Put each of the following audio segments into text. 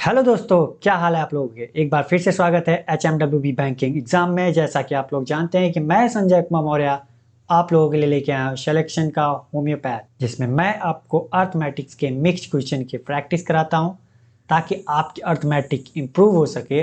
Hello दोस्तों, क्या हाल है आप लोगों के। एक बार फिर से स्वागत है HMWB बैंकिंग एग्जाम में। जैसा कि आप लोग जानते हैं कि मैं संजय कुमार मौर्य आप लोगों के लिए लेके आया हूँ सिलेक्शन का होम्योपैथ, जिसमें मैं आपको अर्थमेटिक्स के मिक्स्ड क्वेश्चन की प्रैक्टिस कराता हूँ ताकि आपकी अर्थमेटिक इम्प्रूव हो सके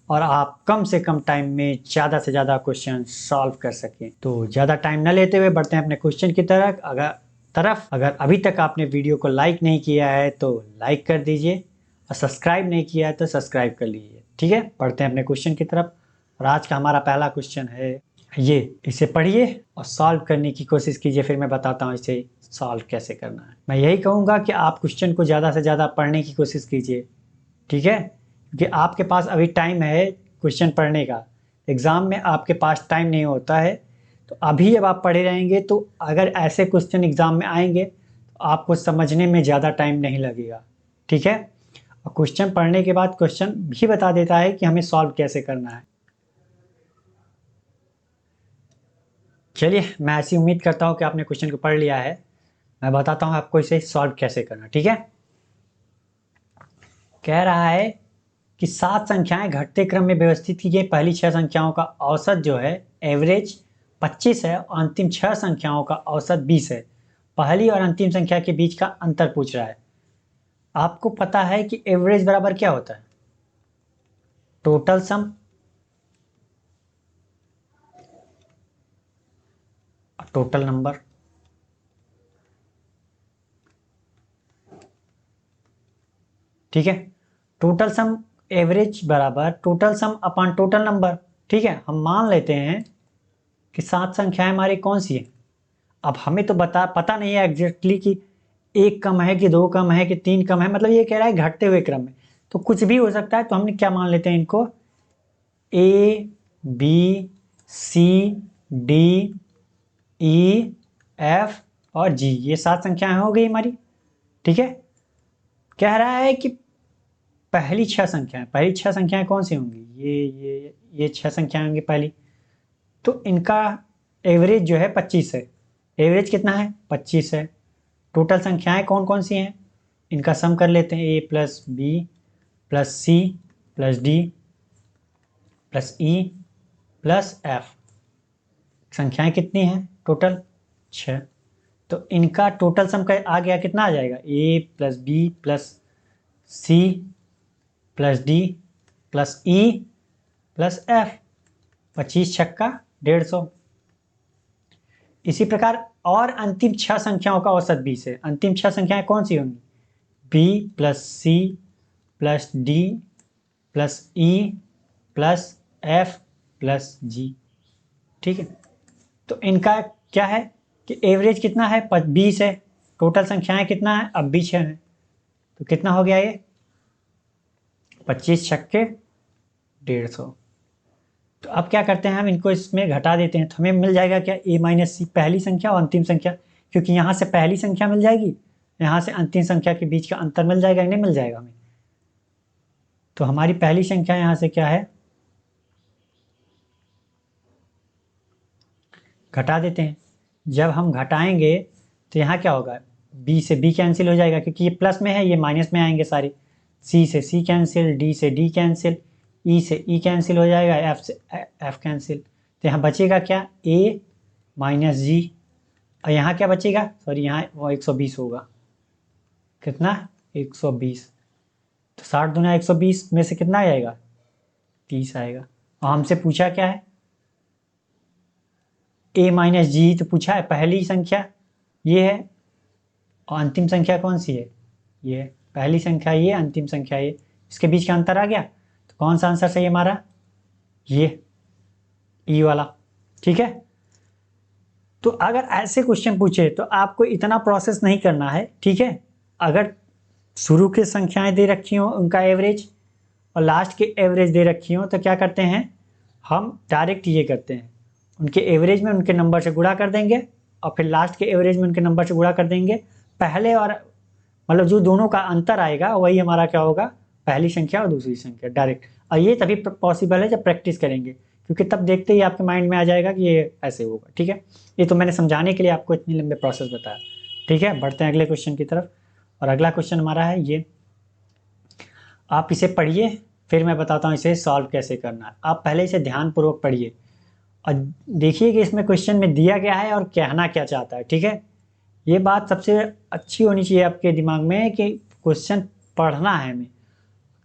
और आप कम से कम टाइम में ज़्यादा से ज़्यादा क्वेश्चन सॉल्व कर सकें। तो ज़्यादा टाइम न लेते हुए बढ़ते हैं अपने क्वेश्चन की तरफ। अगर अभी तक आपने वीडियो को लाइक नहीं किया है तो लाइक कर दीजिए और सब्सक्राइब नहीं किया है तो सब्सक्राइब कर लीजिए। ठीक है, पढ़ते हैं अपने क्वेश्चन की तरफ। और आज का हमारा पहला क्वेश्चन है ये। इसे पढ़िए और सॉल्व करने की कोशिश कीजिए, फिर मैं बताता हूँ इसे सॉल्व कैसे करना है। मैं यही कहूँगा कि आप क्वेश्चन को ज़्यादा से ज़्यादा पढ़ने की कोशिश कीजिए। ठीक है, क्योंकि आपके पास अभी टाइम है क्वेश्चन पढ़ने का। एग्ज़ाम में आपके पास टाइम नहीं होता है, तो अभी जब आप पढ़े रहेंगे तो अगर ऐसे क्वेश्चन एग्ज़ाम में आएंगे तो आपको समझने में ज़्यादा टाइम नहीं लगेगा। ठीक है, और क्वेश्चन पढ़ने के बाद क्वेश्चन भी बता देता है कि हमें सॉल्व कैसे करना है। चलिए, मैं ऐसी उम्मीद करता हूँ कि आपने क्वेश्चन को पढ़ लिया है। मैं बताता हूँ आपको इसे सॉल्व कैसे करना। ठीक है, कह रहा है कि 7 संख्याएं घटते क्रम में व्यवस्थित की गई। पहली 6 संख्याओं का औसत जो है एवरेज 25 है और अंतिम 6 संख्याओं का औसत 20 है। पहली और अंतिम संख्या के बीच का अंतर पूछ रहा है। आपको पता है कि एवरेज बराबर क्या होता है? टोटल सम और टोटल नंबर। ठीक है, टोटल सम एवरेज बराबर total sum upon total number. ठीक है, हम मान लेते हैं कि 7 संख्याएं हमारी कौन सी है। अब हमें तो पता नहीं है एग्जैक्टली कि एक कम है कि दो कम है कि तीन कम है, मतलब ये कह रहा है घटते हुए क्रम में, तो कुछ भी हो सकता है। तो हमने क्या मान लेते हैं इनको, A B C D E F और जी, ये 7 संख्याएं हो गई हमारी। ठीक है, कह रहा है कि पहली छह संख्याएं कौन सी होंगी, ये 6 संख्याएं होंगी पहली। तो इनका एवरेज जो है 25 है। एवरेज कितना है? 25 है। टोटल संख्याएं कौन कौन सी हैं, इनका सम कर लेते हैं। A plus B plus C plus D plus E plus F. संख्याएं कितनी हैं टोटल? 6। तो इनका टोटल सम का आ गया, कितना आ जाएगा? A plus B plus C plus D plus E plus F. 25 छक्का 150। इसी प्रकार और अंतिम 6 संख्याओं का औसत 20 है। अंतिम 6 संख्याएं कौन सी होंगी? B plus C plus D plus E plus F plus G. ठीक है, तो इनका क्या है कि एवरेज कितना है? 20 है। टोटल संख्याएं कितना है? अब भी 6 है। तो कितना हो गया ये? 25 छक्के 150। तो अब क्या करते हैं, हम इनको इसमें घटा देते हैं तो हमें मिल जाएगा क्या? ए माइनस सी, पहली संख्या और अंतिम संख्या। क्योंकि यहाँ से पहली संख्या मिल जाएगी, यहाँ से अंतिम संख्या के बीच का अंतर मिल जाएगा, नहीं मिल जाएगा हमें। तो हमारी पहली संख्या यहाँ से क्या है, घटा देते हैं। जब हम घटाएंगे तो यहाँ क्या होगा? बी से बी कैंसिल हो जाएगा क्योंकि ये प्लस में है, ये माइनस में आएंगे सारी। सी से सी कैंसिल, डी से डी कैंसिल, ई से ई कैंसिल हो जाएगा, एफ से एफ कैंसिल। तो यहाँ बचेगा क्या? ए माइनस जी। और यहाँ क्या बचेगा? सॉरी, यहाँ वो 120 होगा। कितना? 120। तो 60 दुना 120 में से कितना आएगा? 30 आएगा। और हमसे पूछा क्या है? ए माइनस जी तो पूछा है। पहली संख्या ये है और अंतिम संख्या कौन सी है? ये पहली संख्या, ये अंतिम संख्या ये, इसके बीच का अंतर आ गया। तो कौन सा आंसर सही है हमारा? ये ई वाला। ठीक है, तो अगर ऐसे क्वेश्चन पूछे तो आपको इतना प्रोसेस नहीं करना है। ठीक है, अगर शुरू की संख्याएं दे रखी हो उनका एवरेज और लास्ट के एवरेज दे रखी हो तो क्या करते हैं, हम डायरेक्ट ये करते हैं, उनके एवरेज में उनके नंबर से गुणा कर देंगे और फिर लास्ट के एवरेज में उनके नंबर से गुणा कर देंगे। पहले और मतलब जो दोनों का अंतर आएगा वही हमारा क्या होगा? पहली संख्या और दूसरी संख्या डायरेक्ट। और ये तभी पॉसिबल है जब प्रैक्टिस करेंगे, क्योंकि तब देखते ही आपके माइंड में आ जाएगा कि ये ऐसे होगा। ठीक है, ये तो मैंने समझाने के लिए आपको इतनी लंबे प्रोसेस बताया। ठीक है, बढ़ते हैं अगले क्वेश्चन की तरफ। और अगला क्वेश्चन हमारा है ये। आप इसे पढ़िए, फिर मैं बताता हूँ इसे सॉल्व कैसे करना है। आप पहले इसे ध्यानपूर्वक पढ़िए और देखिए कि इसमें क्वेश्चन में दिया क्या है और कहना क्या चाहता है, ठीक है। ये बात सबसे अच्छी होनी चाहिए आपके दिमाग में कि क्वेश्चन पढ़ना है हमें।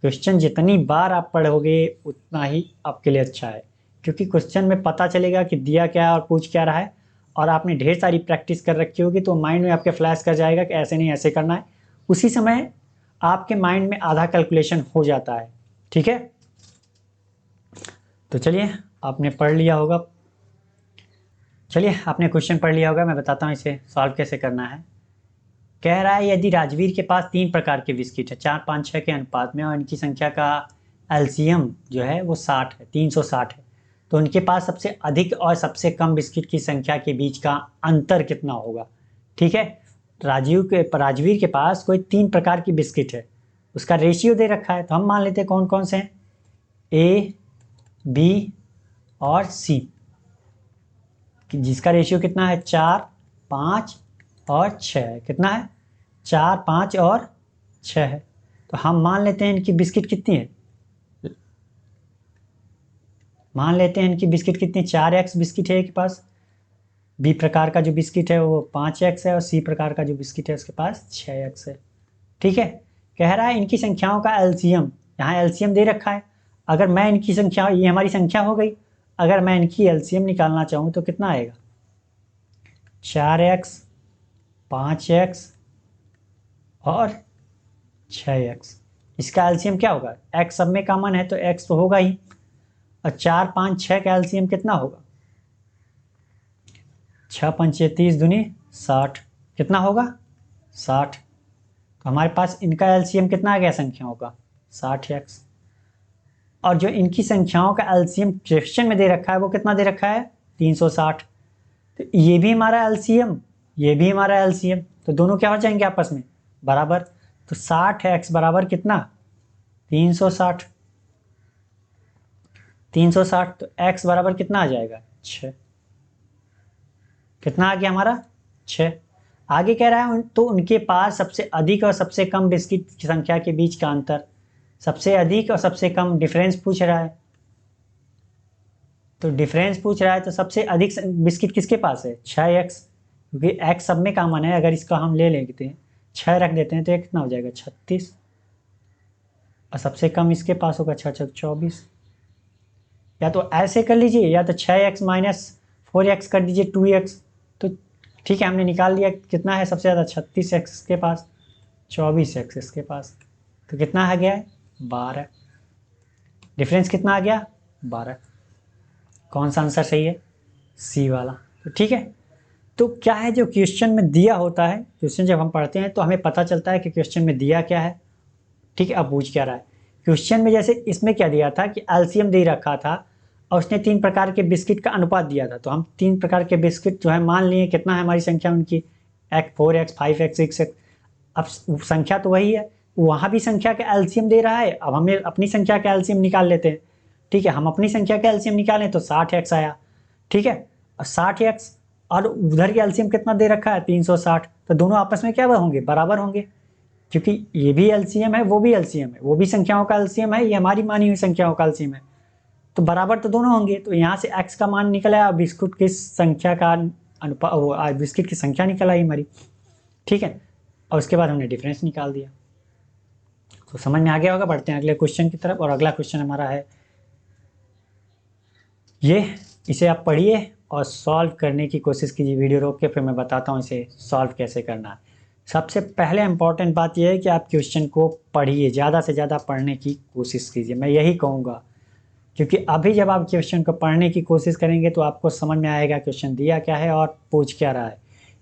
क्वेश्चन जितनी बार आप पढ़ोगे उतना ही आपके लिए अच्छा है, क्योंकि क्वेश्चन में पता चलेगा कि दिया क्या है और पूछ क्या रहा है, और आपने ढेर सारी प्रैक्टिस कर रखी होगी तो माइंड में आपके फ्लैश कर जाएगा कि ऐसे नहीं ऐसे करना है। उसी समय आपके माइंड में आधा कैलकुलेशन हो जाता है, ठीक है। तो चलिए, आपने पढ़ लिया होगा, चलिए आपने क्वेश्चन पढ़ लिया होगा, मैं बताता हूँ इसे सॉल्व कैसे करना है। कह रहा है यदि राजवीर के पास 3 प्रकार के बिस्किट है 4, 5, 6 के अनुपात में और इनकी संख्या का एलसीएम जो है वो 60 है, 360 है, तो उनके पास सबसे अधिक और सबसे कम बिस्किट की संख्या के बीच का अंतर कितना होगा। ठीक है, राजवीर के पास कोई 3 प्रकार की बिस्किट है, उसका रेशियो दे रखा है, तो हम मान लेते हैं कौन कौन से हैं, ए, बी और सी, जिसका रेशियो कितना है 4, 5 और 6, कितना है 4, 5 और 6 है। तो हम मान लेते हैं इनकी बिस्किट कितनी है, मान लेते हैं इनकी बिस्किट कितनी, 4x बिस्किट है के पास, बी प्रकार का जो बिस्किट है वो 5x है और सी प्रकार का जो बिस्किट है उसके पास 6x है। ठीक है, कह रहा है इनकी संख्याओं का एलसीएम, यहाँ एलसीएम दे रखा है, अगर मैं इनकी संख्या, ये हमारी संख्या हो गई, अगर मैं इनकी एलसीएम निकालना चाहूँ तो कितना आएगा, 4x, 5x और 6x। इसका एलसीएम क्या होगा, x सब में कॉमन है तो x तो होगा ही, और 4, 5, 6 का एलसीएम कितना होगा, 6 पंचे 30 दूनी 60, कितना होगा 60। तो हमारे पास इनका एलसीएम कितना आ गया संख्याओं का, 60x। और जो इनकी संख्याओं का एलसीएम क्वेश्चन में दे रखा है वो कितना दे रखा है, 360। तो ये भी हमारा एलसीएम, ये भी हमारा एलसीएम, तो दोनों क्या हो जाएंगे आपस में बराबर। तो 60x बराबर कितना, 360, 360, तो x बराबर कितना आ जाएगा 6, कितना आ गया हमारा 6। आगे कह रहा है तो उनके पास सबसे अधिक और सबसे कम बिस्किट की संख्या के बीच का अंतर, सबसे अधिक और सबसे कम डिफरेंस पूछ रहा है, तो डिफरेंस पूछ रहा है तो सबसे अधिक बिस्किट किसके पास है 6x, क्योंकि x सब में कॉमन है, अगर इसका हम ले लेते हैं 6 रख देते हैं तो ये कितना हो जाएगा 36, और सबसे कम इसके पास होगा 6, 6, 24। या तो ऐसे कर लीजिए, या तो 6x माइनस 4x कर दीजिए 2x, तो ठीक है हमने निकाल लिया कितना है सबसे ज़्यादा 36x के पास, 24x इसके पास, तो कितना आ गया है 12, डिफरेंस कितना आ गया 12। कौन सा आंसर सही है, सी वाला। तो ठीक है, तो क्या है जो क्वेश्चन में दिया होता है, क्वेश्चन जब हम पढ़ते हैं तो हमें पता चलता है कि क्वेश्चन में दिया क्या है। ठीक है, अब पूछ क्या रहा है क्वेश्चन में, जैसे इसमें क्या दिया था कि एलसीएम दे रखा था और उसने 3 प्रकार के बिस्किट का अनुपात दिया था, तो हम 3 प्रकार के बिस्किट जो है मान लिए कितना है हमारी संख्या उनकी, 4x, 5x, 6x। अब संख्या तो वही है, वहाँ भी संख्या का एलसीएम दे रहा है, अब हमें अपनी संख्या का एलसीएम निकाल लेते हैं। ठीक है, हम अपनी संख्या का एलसीएम निकालें तो 60x आया। ठीक है, और 60x और उधर की एलसीएम कितना दे रखा है 360, तो दोनों आपस में क्या होंगे, बराबर होंगे, क्योंकि ये भी एलसीएम है वो भी एलसीएम है, वो भी संख्याओं का एलसीएम है, ये हमारी मानी हुई संख्याओं का एलसीएम है, तो बराबर तो दोनों होंगे। तो यहाँ से x का मान निकल आया, बिस्कुट की संख्या का अनुपात, बिस्किट की संख्या निकल आई हमारी। ठीक है, और उसके बाद हमने डिफरेंस निकाल दिया। तो समझ में आ गया होगा, बढ़ते हैं अगले क्वेश्चन की तरफ। और अगला क्वेश्चन हमारा है ये, इसे आप पढ़िए और सॉल्व करने की कोशिश कीजिए, वीडियो रोक के, फिर मैं बताता हूँ इसे सॉल्व कैसे करना है। सबसे पहले इंपॉर्टेंट बात यह है कि आप क्वेश्चन को पढ़िए, ज़्यादा से ज़्यादा पढ़ने की कोशिश कीजिए, मैं यही कहूँगा, क्योंकि अभी जब आप क्वेश्चन को पढ़ने की कोशिश करेंगे तो आपको समझ में आएगा क्वेश्चन दिया क्या है और पूछ क्या रहा है।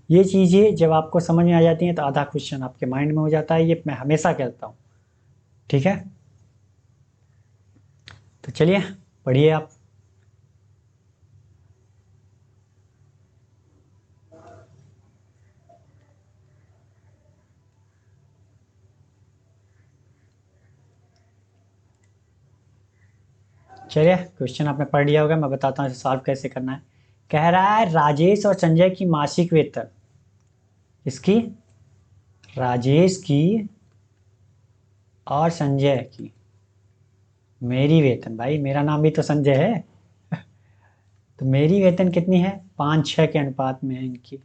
ये चीज़ें जब आपको समझ में आ जाती हैं तो आधा क्वेश्चन आपके माइंड में हो जाता है, ये मैं हमेशा कहता हूँ। ठीक है, तो चलिए पढ़िए आप। चलिए, क्वेश्चन आपने पढ़ लिया होगा, मैं बताता हूँ इसे सॉल्व कैसे करना है। कह रहा है राजेश और संजय की मासिक वेतन, इसकी राजेश की और संजय की। मेरी वेतन, भाई मेरा नाम भी तो संजय है। तो मेरी वेतन कितनी है, 5:6 के अनुपात में है इनकी।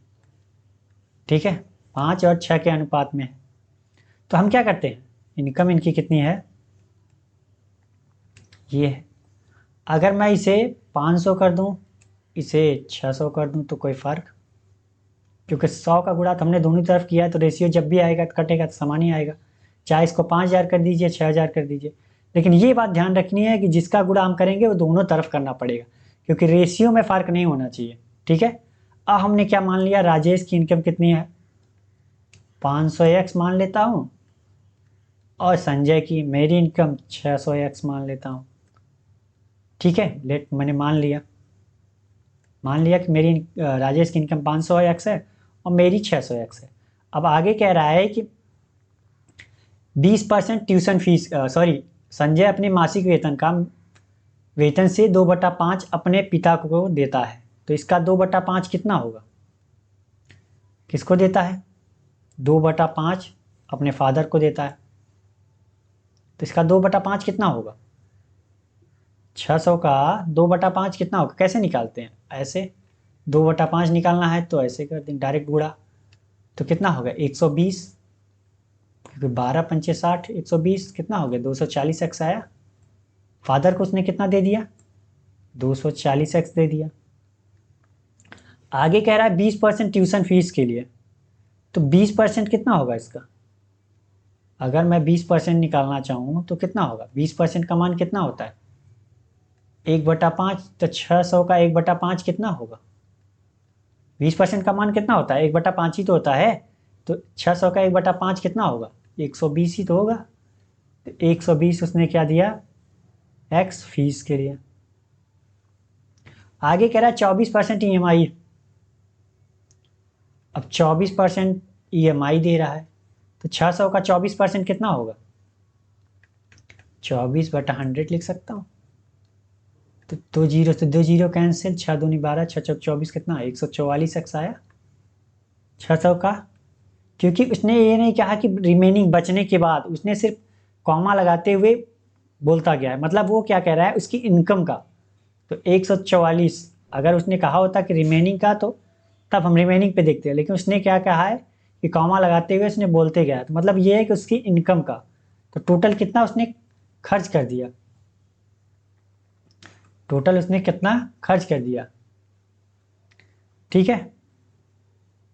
ठीक है, 5 और 6 के अनुपात में है। तो हम क्या करते हैं, इनकम इनकी कितनी है, ये है। अगर मैं इसे 500 कर दूं, इसे 600 कर दूं, तो कोई फर्क, क्योंकि 100 का गुणा तो हमने दोनों तरफ किया है, तो रेशियो जब भी आएगा तो कटेगा तो समान ही आएगा। चाहे इसको 5000 कर दीजिए, 6000 कर दीजिए, लेकिन ये बात ध्यान रखनी है कि जिसका गुणा हम करेंगे वो दोनों तरफ करना पड़ेगा, क्योंकि रेशियो में फर्क नहीं होना चाहिए। ठीक है, अब हमने क्या मान लिया, राजेश की इनकम कितनी है, 500x मान लेता हूँ, और संजय की, मेरी इनकम 600x मान लेता हूँ। ठीक है, मैंने मान लिया कि मेरी राजेश की इनकम 500x है और मेरी 600x है। अब आगे कह रहा है कि 20% ट्यूशन फीस, सॉरी, संजय अपने मासिक वेतन से 2/5 अपने पिता को देता है। तो इसका 2/5 कितना होगा, किसको देता है, 2/5 अपने फादर को देता है। तो इसका 2/5 कितना होगा, 600 का 2/5 कितना होगा, कैसे निकालते हैं, ऐसे 2/5 निकालना है तो ऐसे कर दें, डायरेक्ट गुणा। तो कितना होगा 120, क्योंकि 12 पंचे 60, 120 कितना हो गया, 240x आया। फादर को उसने कितना दे दिया, 240x दे दिया। आगे कह रहा है 20% ट्यूशन फीस के लिए। तो 20% कितना होगा इसका, अगर मैं 20% निकालना चाहूँ तो कितना होगा, 20% का मान कितना होता है, 1/5। तो 600 का 1/5 कितना होगा, 20% का मान कितना होता है, 1/5 ही तो होता है। तो 600 का 1/5 कितना होगा, 120 ही तो होगा। तो 120 उसने क्या दिया, x फीस के लिए। आगे कह रहा है 24% EMI। अब 24% EMI दे रहा है, तो 600 का 24% कितना होगा, 24/100 लिख सकता हूँ। तो 2 जीरो से 2 जीरो कैंसिल, 6 दूनी 12, 6 चौक 24 कितना, 144x आया 600 का। क्योंकि उसने ये नहीं कहा कि रिमेनिंग बचने के बाद, उसने सिर्फ कॉमा लगाते हुए बोलता गया है, मतलब वो क्या कह रहा है उसकी इनकम का। तो 144, अगर उसने कहा होता कि रिमेनिंग का, तो तब हम रिमेनिंग पे देखते हैं, लेकिन उसने क्या कहा है कि कॉमा लगाते हुए उसने बोलते गया, तो मतलब ये है कि उसकी इनकम का। तो टोटल कितना उसने खर्च कर दिया, टोटल उसने कितना खर्च कर दिया। ठीक है,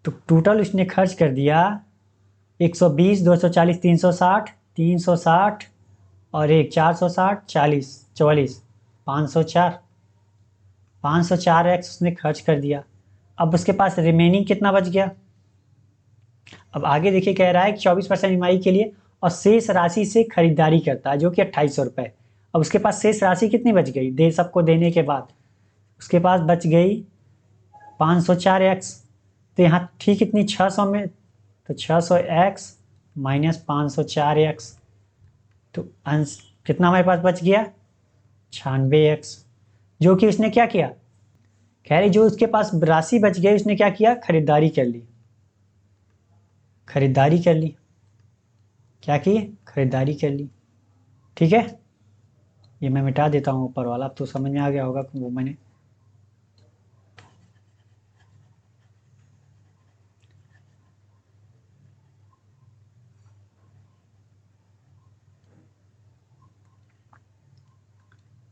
तो टोटल उसने खर्च कर दिया 120, 240, 360, 360 और एक 460, 40, 44, 504, 504x उसने खर्च कर दिया। अब उसके पास रिमेनिंग कितना बच गया। अब आगे देखिए कह रहा है कि 24% EMI के लिए और शेष राशि से खरीदारी करता है, जो कि 2800 रुपये। अब उसके पास शेष राशि कितनी बच गई, दे सबको देने के बाद उसके पास बच गई 504x। तो यहाँ ठीक इतनी 600 में, तो 600x माइनस 504x, तो अंश कितना हमारे पास बच गया, 96x। जो कि उसने क्या किया, कह रही जो उसके पास राशि बच गई उसने क्या किया, खरीदारी कर ली, खरीदारी कर ली, क्या की, खरीदारी कर ली। ठीक है, ये मैं मिटा देता हूँ ऊपर वाला, अब तो समझ में आ गया होगा वो मैंने।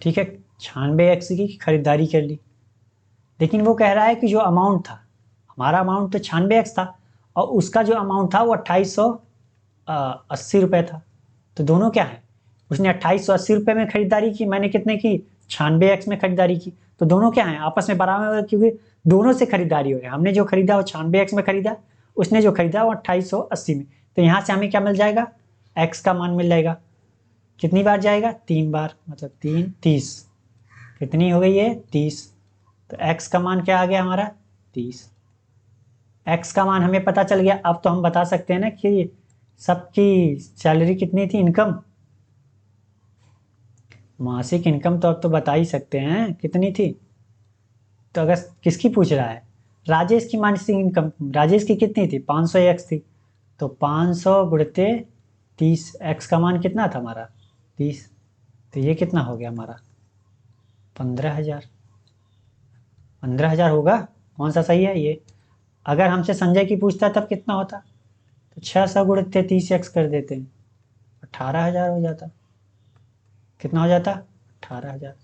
ठीक है, 96x की खरीदारी कर ली, लेकिन वो कह रहा है कि जो अमाउंट था, हमारा अमाउंट तो 96x था और उसका जो अमाउंट था वो 2880 रुपये था। तो दोनों क्या है, उसने 2880 रुपये में खरीदारी की, मैंने कितने की, 96x में खरीदारी की। तो दोनों क्या है, आपस में बराबर, क्योंकि दोनों से खरीदारी हो रही है। हमने जो खरीदा वो 96x में खरीदा, उसने जो खरीदा वो 2880 में। तो यहाँ से हमें क्या मिल जाएगा, x का मान मिल जाएगा। कितनी बार जाएगा, 3 बार, मतलब 3 30, कितनी हो गई है, 30। तो x का मान क्या आ गया हमारा, 30। x का मान हमें पता चल गया। अब तो हम बता सकते हैं ना कि सबकी सैलरी कितनी थी, इनकम, मासिक इनकम तो अब तो बता ही सकते हैं कितनी थी। तो अगर किसकी पूछ रहा है, राजेश की मासिक इनकम, राजेश की कितनी थी, 500x थी। तो 500 गुणते 30x का मान कितना था हमारा 30, तो ये कितना हो गया हमारा 15,000। 15,000 होगा, कौन सा सही है ये। अगर हमसे संजय की पूछता तब कितना होता, तो 600 गुणित 30x कर देते हैं, 18,000 हो जाता। कितना हो जाता 18,000।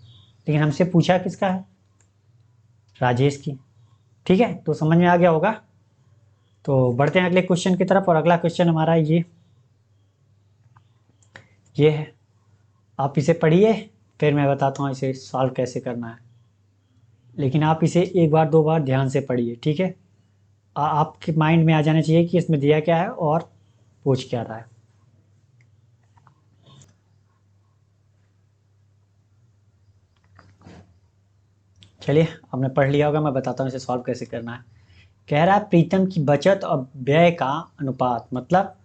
लेकिन हमसे पूछा किसका है, राजेश की। ठीक है, तो समझ में आ गया होगा। तो बढ़ते हैं अगले क्वेश्चन की तरफ, और अगला क्वेश्चन हमारा ये है। आप इसे पढ़िए, फिर मैं बताता हूँ इसे सॉल्व कैसे करना है। लेकिन आप इसे एक बार दो बार ध्यान से पढ़िए, ठीक है। आपके माइंड में आ जाना चाहिए कि इसमें दिया क्या है और पूछ क्या रहा है। चलिए, आपने पढ़ लिया होगा, मैं बताता हूँ इसे सॉल्व कैसे करना है। कह रहा है प्रीतम की बचत और व्यय का अनुपात, मतलब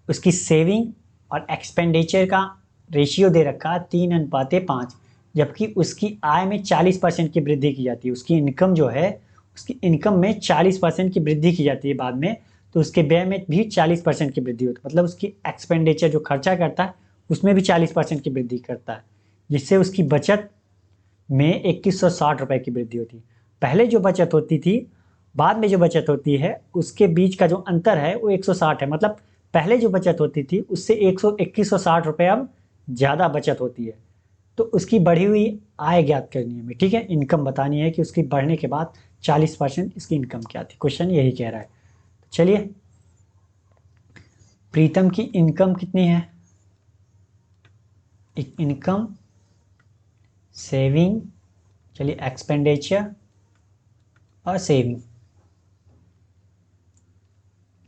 उसकी सेविंग और एक्सपेंडिचर का रेशियो दे रखा 3:5, जबकि उसकी आय में 40% की वृद्धि की जाती है। उसकी इनकम जो है, उसकी इनकम में 40% की वृद्धि की जाती है बाद में, तो उसके व्यय में भी 40% की वृद्धि होती है। मतलब उसकी एक्सपेंडिचर जो खर्चा करता है उसमें भी 40% की वृद्धि करता है, जिससे उसकी बचत में 2160 रुपये की वृद्धि होती है। पहले जो बचत होती थी, बाद में जो बचत होती है, उसके बीच का जो अंतर है वो 160 है। मतलब पहले जो बचत होती थी उससे 2160 रुपये अब ज़्यादा बचत होती है। तो उसकी बढ़ी हुई आय ज्ञात करनी है हमें, ठीक है। इनकम बतानी है कि उसकी बढ़ने के बाद 40% इसकी इनकम क्या थी। क्वेश्चन यही कह रहा है। चलिए, प्रीतम की इनकम कितनी है, इनकम, सेविंग, चलिए एक्सपेंडिचर और सेविंग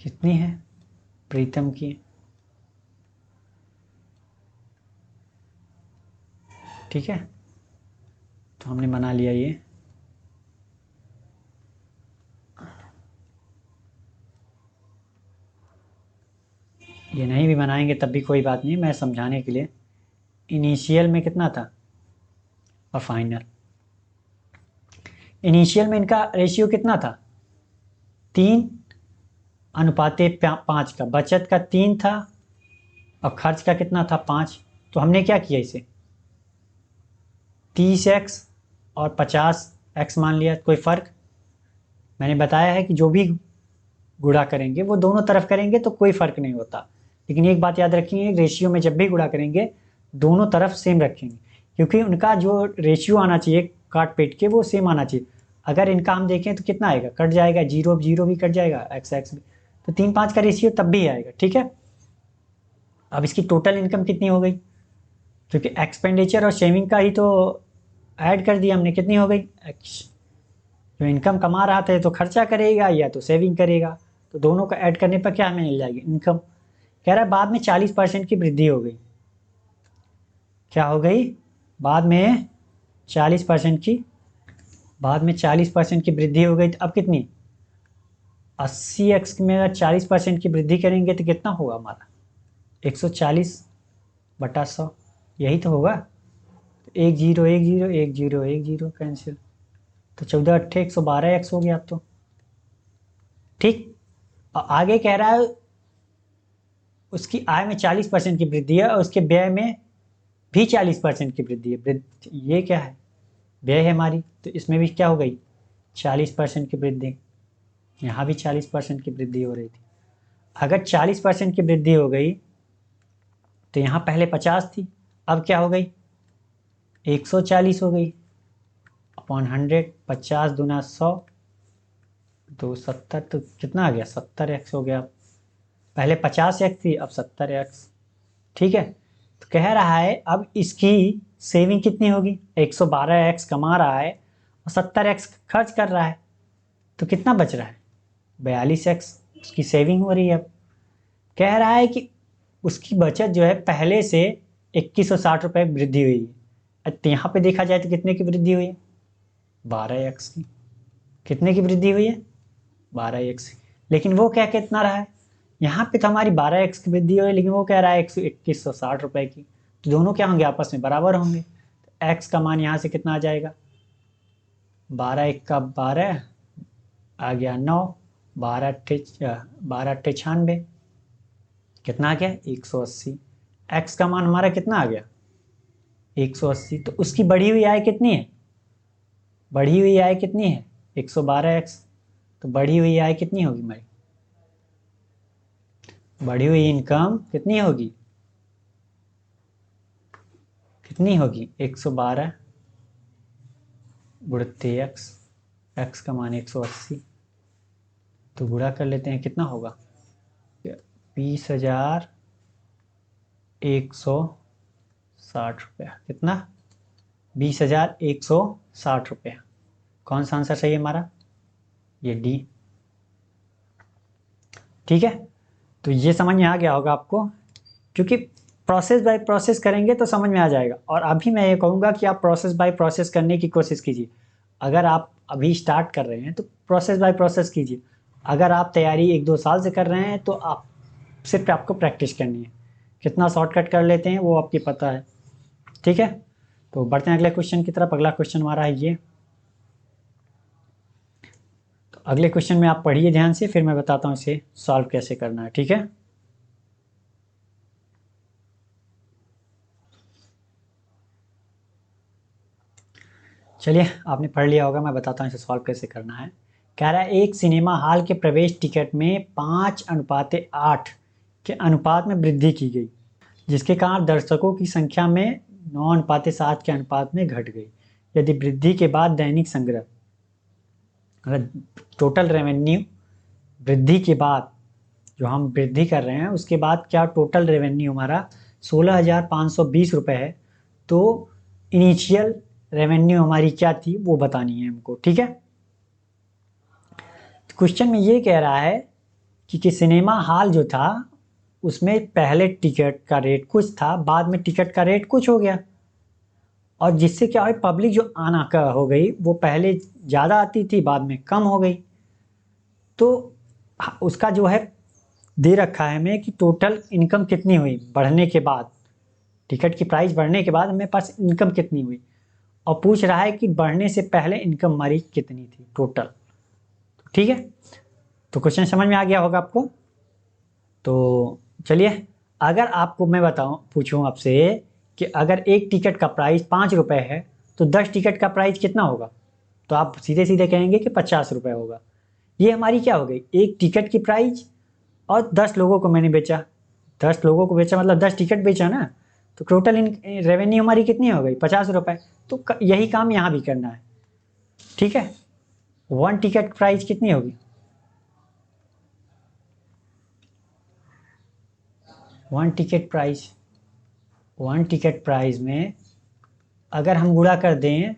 कितनी है प्रीतम की। ठीक है, तो हमने बना लिया ये नहीं भी बनाएंगे तब भी कोई बात नहीं, मैं समझाने के लिए। इनिशियल में कितना था और फाइनल। इनिशियल में इनका रेशियो कितना था 3:5 का, बचत का 3 था और खर्च का कितना था 5। तो हमने क्या किया इसे 30x और 50x मान लिया। कोई फर्क, मैंने बताया है कि जो भी गुणा करेंगे वो दोनों तरफ करेंगे तो कोई फर्क नहीं होता। लेकिन एक बात याद रखिए, रेशियो में जब भी गुणा करेंगे दोनों तरफ सेम रखेंगे, क्योंकि उनका जो रेशियो आना चाहिए काट पीट के वो सेम आना चाहिए। अगर इनका हम देखें तो कितना आएगा, कट जाएगा, जीरो जीरो भी कट जाएगा, एक्स एक्स भी, तो 3-5 का रेशियो तब भी आएगा। ठीक है, अब इसकी टोटल इनकम कितनी हो गई, क्योंकि एक्सपेंडिचर और सेविंग का ही तो ऐड कर दिया हमने, कितनी हो गई जो इनकम कमा रहा था तो खर्चा करेगा या तो सेविंग करेगा, तो दोनों का ऐड करने पर क्या हमें मिल जाएगी इनकम। कह रहा है बाद में 40% की वृद्धि हो गई। क्या हो गई, बाद में 40% की, बाद में 40% की वृद्धि हो गई। तो अब कितनी 80x में अगर 40% की वृद्धि करेंगे तो कितना होगा हमारा 140/100, यही तो होगा। तो 1 0 1 0 1 0 1 0 कैंसिल, तो 14 8 112x हो गया अब तो। ठीक, और आगे कह रहा है उसकी आय में 40% की वृद्धि है और उसके व्यय में भी 40% की वृद्धि है। ये क्या है, व्यय है हमारी, तो इसमें भी क्या हो गई 40% की वृद्धि। यहाँ भी 40% की वृद्धि हो रही थी। अगर 40% की वृद्धि हो गई तो यहाँ पहले 50 थी, अब क्या हो गई 140 हो गई अपॉन 100। 50 दूना 100, 270, तो कितना आ गया 70x हो गया। पहले 50x थी, अब 70x। ठीक है, तो कह रहा है अब इसकी सेविंग कितनी होगी, 112x कमा रहा है और 70x खर्च कर रहा है, तो कितना बच रहा है 42x उसकी सेविंग हो रही है। अब कह रहा है कि उसकी बचत जो है पहले से 2160 रुपये वृद्धि हुई है। तो यहाँ पे देखा जाए तो कितने की वृद्धि हुई है 12x की। कितने की वृद्धि हुई है 12x। लेकिन वो क्या कितना रहा है, यहाँ पे तो हमारी 12x की वृद्धि हुई, लेकिन वो कह रहा है 2160 रुपये की। तो दोनों क्या होंगे आपस में बराबर होंगे, तो x का मान यहाँ से कितना आ जाएगा 12 1 का 12 आ गया 9, 12 8 96, कितना आ गया 180। एक्स का मान हमारा कितना आ गया 180। तो उसकी बढ़ी हुई आय कितनी है, बढ़ी हुई आय कितनी है 112x। तो बढ़ी हुई आय कितनी होगी हमारी, बढ़ी हुई इनकम कितनी होगी, कितनी होगी 112 गुणित एक्स, एक्स का मान 180। तो गुणा कर लेते हैं कितना होगा 20,160 रुपया। कितना 20,160 रुपया। कौन सा आंसर सही है हमारा, ये डी। ठीक है, तो ये समझ में आ गया होगा आपको, क्योंकि प्रोसेस बाय प्रोसेस करेंगे तो समझ में आ जाएगा। और अभी मैं ये कहूँगा कि आप प्रोसेस बाय प्रोसेस करने की कोशिश कीजिए। अगर आप अभी स्टार्ट कर रहे हैं तो प्रोसेस बाय प्रोसेस कीजिए। अगर आप तैयारी 1-2 साल से कर रहे हैं तो आप सिर्फ आपको प्रैक्टिस करनी है। कितना शॉर्टकट कर लेते हैं वो आपकी पता है। ठीक है, तो बढ़ते हैं अगले क्वेश्चन की तरफ। अगला क्वेश्चन हमारा है ये। तो अगले क्वेश्चन में आप पढ़िए ध्यान से, फिर मैं बताता हूँ इसे सॉल्व कैसे करना है। ठीक है, चलिए आपने पढ़ लिया होगा, मैं बताता हूँ इसे सॉल्व कैसे करना है। कह रहा है एक सिनेमा हॉल के प्रवेश टिकट में 5:8 के अनुपात में वृद्धि की गई, जिसके कारण दर्शकों की संख्या में 9:7 के अनुपात में घट गई। यदि वृद्धि के बाद दैनिक संग्रह, टोटल रेवेन्यू वृद्धि के बाद, जो हम वृद्धि कर रहे हैं उसके बाद क्या टोटल रेवेन्यू हमारा 16,520 रुपये है, तो इनिशियल रेवेन्यू हमारी क्या थी वो बतानी है हमको। ठीक है, क्वेश्चन में ये कह रहा है कि सिनेमा हॉल जो था उसमें पहले टिकट का रेट कुछ था, बाद में टिकट का रेट कुछ हो गया, और जिससे क्या है पब्लिक जो आना का हो गई वो पहले ज़्यादा आती थी बाद में कम हो गई। तो उसका जो है दे रखा है हमें कि टोटल इनकम कितनी हुई बढ़ने के बाद, टिकट की प्राइस बढ़ने के बाद हमें पास इनकम कितनी हुई, और पूछ रहा है कि बढ़ने से पहले इनकम हमारी कितनी थी टोटल। ठीक है, तो क्वेश्चन समझ में आ गया होगा आपको। तो चलिए, अगर आपको मैं बताऊं पूछूं आपसे कि अगर एक टिकट का प्राइस 5 रुपये है तो 10 टिकट का प्राइस कितना होगा, तो आप सीधे सीधे कहेंगे कि 50 रुपये होगा। ये हमारी क्या हो गई, एक टिकट की प्राइस, और 10 लोगों को मैंने बेचा, 10 लोगों को बेचा मतलब 10 टिकट बेचा ना, तो टोटल रेवेन्यू हमारी कितनी हो गई 50 रुपये। तो यही काम यहाँ भी करना है। ठीक है, 1 टिकट प्राइस कितनी होगी, 1 टिकट प्राइस, 1 टिकट प्राइस में अगर हम गुणा कर दें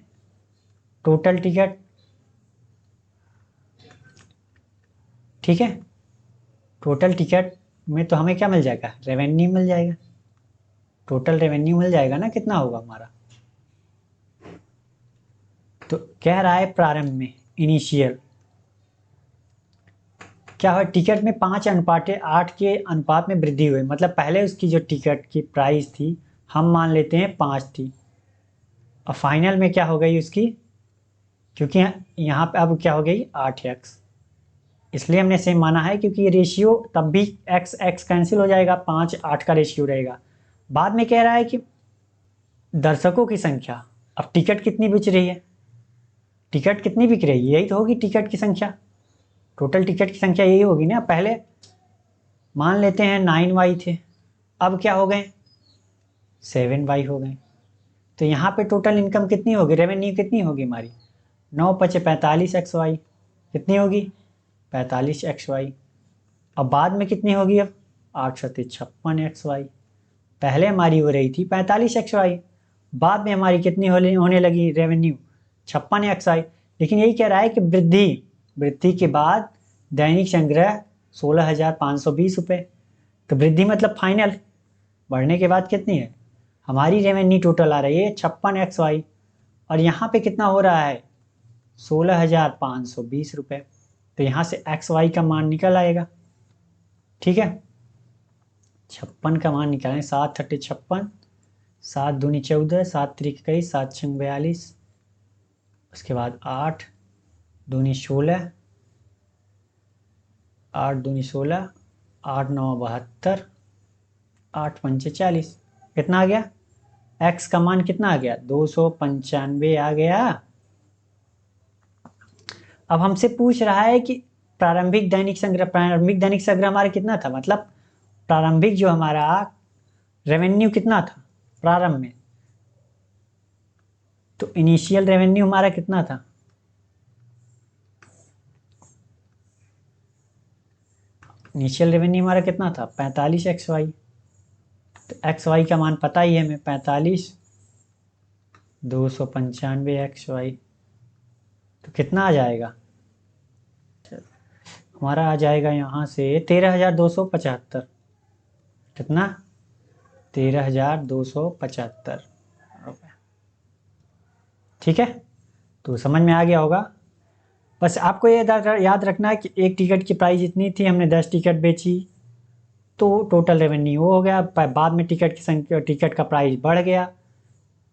टोटल टिकट, ठीक है, टोटल टिकट में तो हमें क्या मिल जाएगा, रेवेन्यू मिल जाएगा, टोटल रेवेन्यू मिल जाएगा ना, कितना होगा हमारा। तो कह रहा है प्रारंभ में इनिशियल क्या है, टिकट में 5:8 के अनुपात में वृद्धि हुई, मतलब पहले उसकी जो टिकट की प्राइस थी हम मान लेते हैं 5 थी, और फाइनल में क्या हो गई उसकी, क्योंकि यहाँ पे अब क्या हो गई 8x, इसलिए हमने सेम माना है क्योंकि ये रेशियो तब भी x x कैंसिल हो जाएगा, 5:8 का रेशियो रहेगा। बाद में कह रहा है कि दर्शकों की संख्या, अब टिकट कितनी बिच रही है, टिकट कितनी बिक रही है, यही तो होगी टिकट की संख्या, टोटल टिकट की संख्या यही होगी ना। पहले मान लेते हैं 9y थे, अब क्या हो गए 7y हो गए। तो यहाँ पे टोटल इनकम कितनी होगी, रेवेन्यू कितनी होगी हमारी, 9×5 45xy, कितनी होगी 45xy। अब बाद में कितनी होगी, अब 8×7 56xy। पहले हमारी हो रही थी 45xy, बाद में हमारी कितनी होने लगी रेवेन्यू 56xy। लेकिन यही कह रहा है कि वृद्धि के बाद दैनिक संग्रह 16,520 रुपये। तो वृद्धि मतलब फाइनल, बढ़ने के बाद कितनी है हमारी रेवेन्यू टोटल आ रही है 56xy, और यहाँ पे कितना हो रहा है 16,520 रुपये। तो यहाँ से xy का मान निकल आएगा। ठीक है, 56 का मान निकालें, 7×56, 7×2 14, 7×3 21, 7×6 42, उसके बाद 8×2 16, 8×2 16, 8×9 72, 8 पंचे 40, कितना आ गया? x का मान कितना आ गया? 295 आ गया। अब हमसे पूछ रहा है कि प्रारंभिक दैनिक संग्रह हमारा कितना था, मतलब प्रारंभिक जो हमारा रेवेन्यू कितना था प्रारंभ में, तो इनिशियल रेवेन्यू हमारा कितना था? इनिशियल रेवेन्यू हमारा कितना था? 45 एक्स वाई। तो एक्स वाई का मान पता ही है हमें, 45 295 एक्स वाई, तो कितना आ जाएगा हमारा? आ जाएगा यहाँ से 13,275। कितना? 13,275 रुपये। ठीक है, तो समझ में आ गया होगा। बस आपको ये याद रखना है कि एक टिकट की प्राइस इतनी थी, हमने 10 टिकट बेची तो टोटल रेवेन्यू वो हो गया। बाद में टिकट की संख्या, टिकट का प्राइस बढ़ गया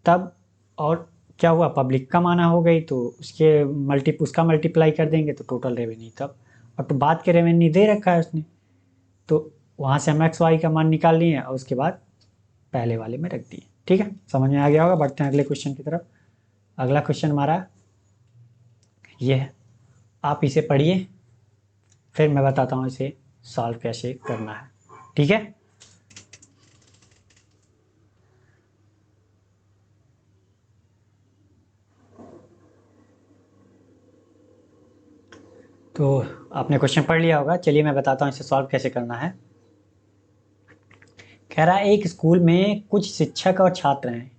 तब, और क्या हुआ, पब्लिक कम आना हो गई तो उसका मल्टीप्लाई कर देंगे तो टोटल रेवेन्यू तब। और तो बाद के रेवेन्यू दे रखा है उसने, तो वहाँ से हम एक्स वाई का मान निकाल लिए और उसके बाद पहले वाले में रख दिए। ठीक है, समझ में आ गया होगा। बढ़ते हैं अगले क्वेश्चन की तरफ। अगला क्वेश्चन हमारा ये है, आप इसे पढ़िए फिर मैं बताता हूँ इसे सॉल्व कैसे करना है। ठीक है, तो आपने क्वेश्चन पढ़ लिया होगा, चलिए मैं बताता हूँ इसे सॉल्व कैसे करना है। कह रहा है एक स्कूल में कुछ शिक्षक और छात्र हैं।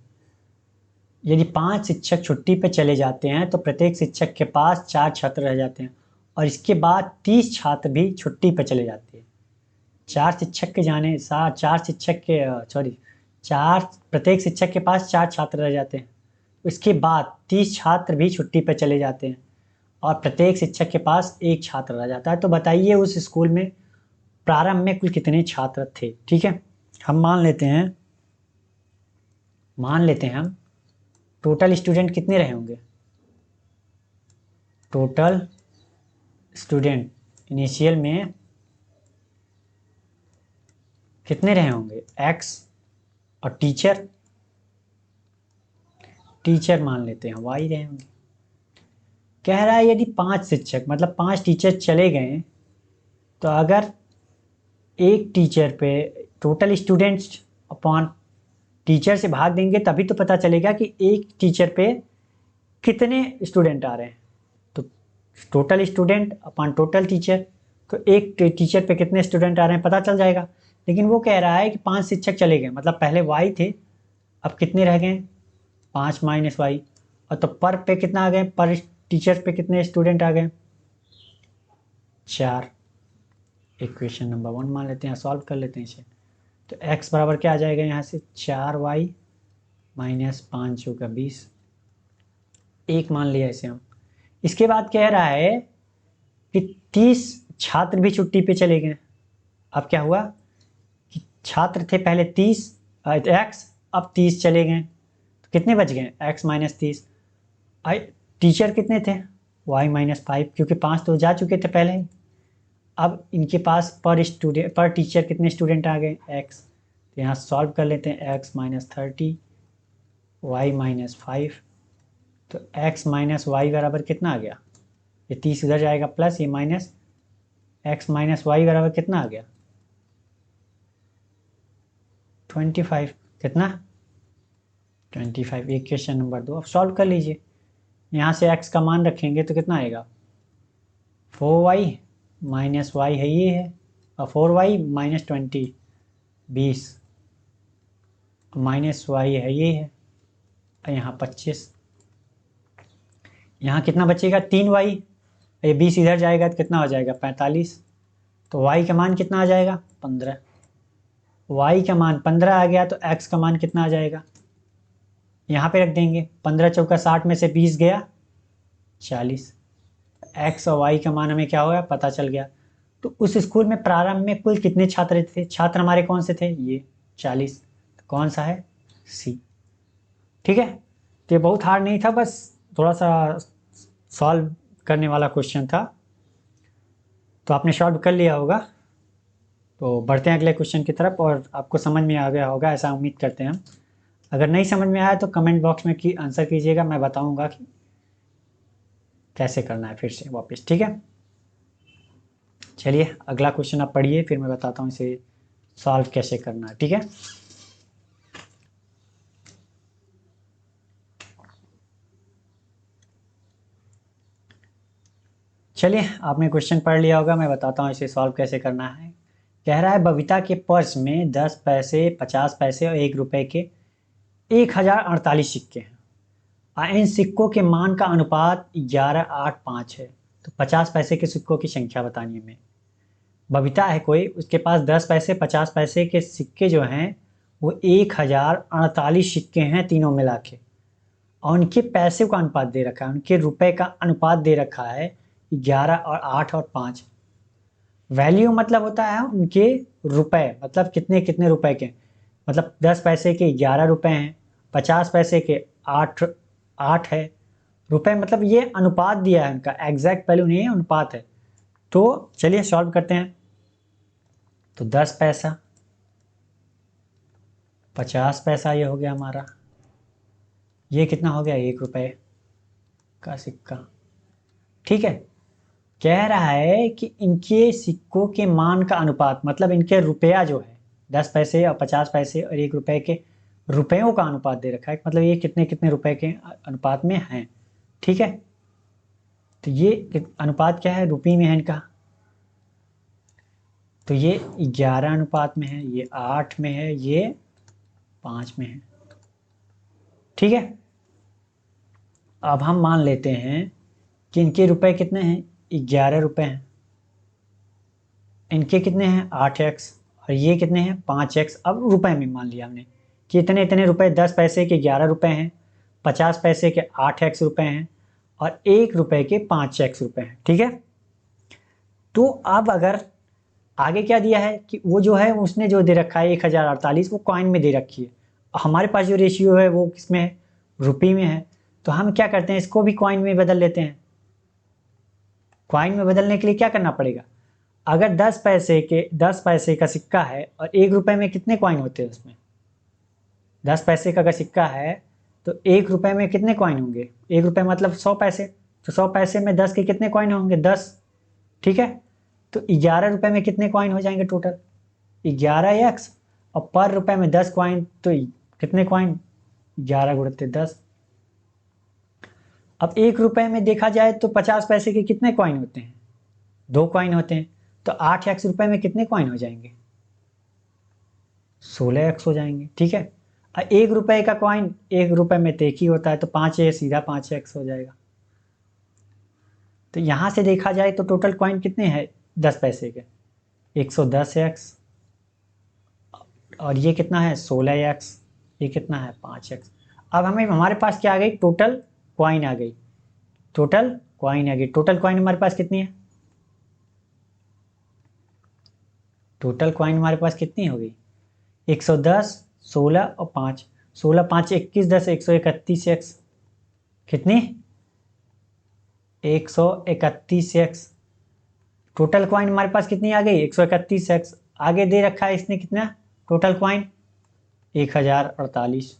यदि 5 शिक्षक छुट्टी पर चले जाते हैं तो प्रत्येक शिक्षक के पास 4 छात्र रह जाते हैं, और इसके बाद 30 छात्र भी छुट्टी पर चले जाते हैं। 4 शिक्षक के जाने साथ 4 शिक्षक के सॉरी 4 प्रत्येक शिक्षक के पास 4 छात्र रह जाते हैं। इसके बाद 30 छात्र भी छुट्टी पर चले जाते हैं और प्रत्येक शिक्षक के पास 1 छात्र रह जाता है। तो बताइए उस स्कूल में प्रारंभ में कुल कितने छात्र थे। ठीक है, हम मान लेते हैं हम टोटल स्टूडेंट कितने रहे होंगे। टोटल स्टूडेंट इनिशियल में कितने रहे होंगे? x, और टीचर मान लेते हैं y रहे होंगे। कह रहा है यदि 5 शिक्षक मतलब 5 टीचर चले गए तो अगर एक टीचर पे टोटल स्टूडेंट्स अपॉन टीचर से भाग देंगे तभी तो पता चलेगा कि एक टीचर पे कितने स्टूडेंट आ रहे हैं। तो total student upon total teacher, तो एक टीचर पे कितने स्टूडेंट आ रहे हैं पता चल जाएगा। लेकिन वो कह रहा है कि 5 शिक्षक चले गए, मतलब पहले y थे, अब कितने रह गए? 5 माइनस वाई। और तो पर पे कितना आ गए? पर टीचर पे कितने स्टूडेंट आ गए? 4। इक्वेशन नंबर 1 मान लेते हैं, सॉल्व कर लेते हैं इसे। तो x बराबर क्या आ जाएगा यहाँ से? 4y माइनस 5 होगा 20, 1 मान लिया इसे हम। इसके बाद कह रहा है कि 30 छात्र भी छुट्टी पे चले गए। अब क्या हुआ कि छात्र थे पहले 30 x, अब 30 चले गए तो कितने बच गए? x minus 30। टीचर कितने थे? y माइनस 5, क्योंकि 5 तो जा चुके थे पहले ही। अब इनके पास पर टीचर कितने स्टूडेंट आ गए? x। तो यहाँ सॉल्व कर लेते हैं, x माइनस 30 y माइनस 5। तो x माइनस वाई बराबर कितना आ गया? ये 30 इधर जाएगा प्लस ये माइनस, x माइनस वाई बराबर कितना आ गया? 25। कितना? 25। इक्वेशन नंबर 2 अब सॉल्व कर लीजिए। यहाँ से x का मान रखेंगे तो कितना आएगा? 4y माइनस वाई है ये है, और 4y माइनस 20 20 माइनस वाई है ये है, और यहाँ 25। यहाँ कितना बचेगा? 3y। ये 20 इधर जाएगा तो कितना हो जाएगा? 45। तो y का मान कितना आ जाएगा? 15। y का मान 15 आ गया तो x का मान कितना आ जाएगा? यहाँ पे रख देंगे, 15 चौका 60 में से 20 गया 40। x और y का मान हमें क्या होगा पता चल गया। तो उस स्कूल में प्रारंभ में कुल कितने छात्र थे? छात्र हमारे कौन से थे? ये 40। तो कौन सा है? सी। ठीक है, तो ये बहुत हार्ड नहीं था, बस थोड़ा सा सॉल्व करने वाला क्वेश्चन था, तो आपने सॉल्व कर लिया होगा। तो बढ़ते हैं अगले क्वेश्चन की तरफ, और आपको समझ में आ गया होगा ऐसा उम्मीद करते हैं हम। अगर नहीं समझ में आया तो कमेंट बॉक्स में आंसर कीजिएगा, मैं बताऊंगा कि कैसे करना है फिर से वापस, ठीक है। चलिए अगला क्वेश्चन आप पढ़िए, फिर मैं बताता हूँ इसे सॉल्व कैसे करना है, ठीक है। चलिए आपने क्वेश्चन पढ़ लिया होगा, मैं बताता हूँ इसे सॉल्व कैसे करना है। कह रहा है बबीता के पर्स में 10 पैसे, 50 पैसे और 1 रुपए के 1048 सिक्के हैं, और इन सिक्कों के मान का अनुपात 11:8:5 है। तो 50 पैसे के सिक्कों की संख्या बतानी है हमें। बबीता है कोई, उसके पास 10 पैसे, 50 पैसे के सिक्के जो हैं वो 1048 सिक्के हैं तीनों मिला के, और उनके पैसे का अनुपात दे रखा है, उनके रुपए का अनुपात दे रखा है 11 और 8 और 5। वैल्यू मतलब होता है उनके रुपए, मतलब कितने कितने रुपए के, मतलब 10 पैसे के 11 रुपए हैं, 50 पैसे के 8 8 है रुपए, मतलब ये अनुपात दिया है उनका, एग्जैक्ट वैल्यू नहीं है, अनुपात है। तो चलिए सॉल्व करते हैं। तो 10 पैसा, 50 पैसा ये हो गया हमारा, ये कितना हो गया 1 रुपए का सिक्का, ठीक है। कह रहा है कि इनके सिक्कों के मान का अनुपात, मतलब इनके रुपया जो है 10 पैसे और 50 पैसे और 1 रुपए के रुपयों का अनुपात दे रखा है, मतलब ये कितने कितने रुपए के अनुपात में हैं, ठीक है। तो ये अनुपात क्या है, रुपये में है इनका। तो ये 11 अनुपात में है, ये 8 में है, ये 5 में है, ठीक है। अब हम मान लेते हैं कि इनके रुपए कितने हैं, 11 रुपए हैं, इनके कितने हैं 8x, और ये कितने हैं 5x। अब रुपए में मान लिया हमने कि इतने इतने रुपए, 10 पैसे के 11 रुपए हैं, 50 पैसे के 8x रुपए हैं, और 1 रुपए के 5x रुपए हैं, ठीक है। तो अब अगर आगे क्या दिया है कि वो जो है उसने जो दे रखा है 1048 वो कॉइन में दे रखी है, हमारे पास जो रेशियो है वो किसमें है, रुपये में है। तो हम क्या करते हैं, इसको भी कॉइन में बदल लेते हैं। कॉइन में बदलने के लिए क्या करना पड़ेगा, अगर 10 पैसे का सिक्का है और 1 रुपए में कितने कॉइन होते हैं उसमें, 10 पैसे का अगर सिक्का है तो 1 रुपए में कितने कॉइन होंगे, 1 रुपए मतलब 100 पैसे, तो 100 पैसे में 10 के कितने कॉइन होंगे 10, ठीक है। तो 11 रुपए में कितने कॉइन हो जाएंगे टोटल 11x, और पर रुपए में 10 कॉइन, तो कितने कॉइन 11 गुणित 10। अब 1 रुपए में देखा जाए तो 50 पैसे के कितने कॉइन होते हैं, 2 कॉइन होते हैं, तो 8x रुपए में कितने कॉइन हो जाएंगे 16x हो जाएंगे, ठीक है। और 1 रुपए का कॉइन 1 रुपए में तो एक ही होता है, तो 5 सीधा 5x हो जाएगा। तो यहां से देखा जाए तो टोटल कॉइन कितने हैं 10 पैसे के 110x, और ये कितना है 16x, ये कितना है 5x। अब हमें हमारे पास क्या आ गई, टोटल कॉइन आ गई, टोटल कॉइन आ गई। टोटल कॉइन हमारे पास कितनी है, टोटल कॉइन हमारे पास कितनी हो गई 110, 16 और 5, 16 5 21 10 131x, कितनी 131x। टोटल कॉइन हमारे पास कितनी आ गई 131x। आगे दे रखा है इसने कितना टोटल कॉइन 1048।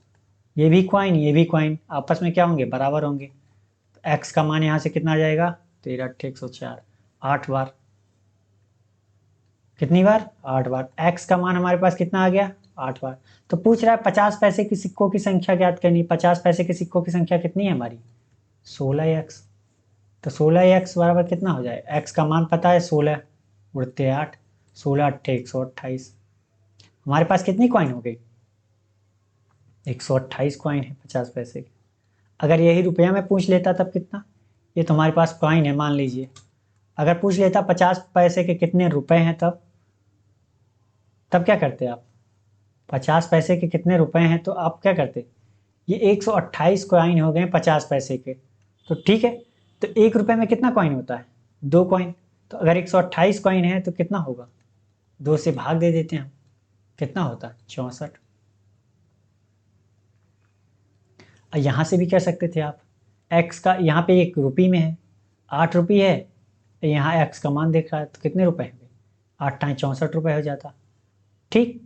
ये भी कॉइन ये भी कॉइन आपस में क्या होंगे, बराबर होंगे। तो x का मान यहाँ से कितना आ जाएगा 13 8 104, 8 बार, कितनी बार 8 बार। x का मान हमारे पास कितना आ गया 8 बार। तो पूछ रहा है 50 पैसे के सिक्कों की संख्या ज्ञात करनी। 50 पैसे के सिक्कों की संख्या कितनी है हमारी 16x। तो 16x बराबर कितना हो जाए, x का मान पता है 16 उड़ते 8, 16 8 128। हमारे पास कितनी कॉइन हो गई 128 कॉइन है 50 पैसे के। अगर यही रुपया में पूछ लेता तब कितना, ये तो हमारे पास कॉइन है मान लीजिए। अगर पूछ लेता 50 पैसे के कितने रुपए हैं, तब क्या करते आप, 50 पैसे के कितने रुपए हैं तो आप क्या करते, ये 128 कॉइन हो गए 50 पैसे के, तो ठीक है। तो 1 रुपए में कितना कॉइन होता है 2 कॉइन। तो अगर 128 कॉइन है तो कितना होगा, 2 से भाग दे देते हैं हम, कितना होता है 64। यहाँ से भी कर सकते थे आप, x का यहाँ पे 1 रुपये में है 8 रुपये है, यहाँ x का मान देख रहा है तो कितने रुपए हैं 8 टाइम 64 रुपये हो जाता। ठीक,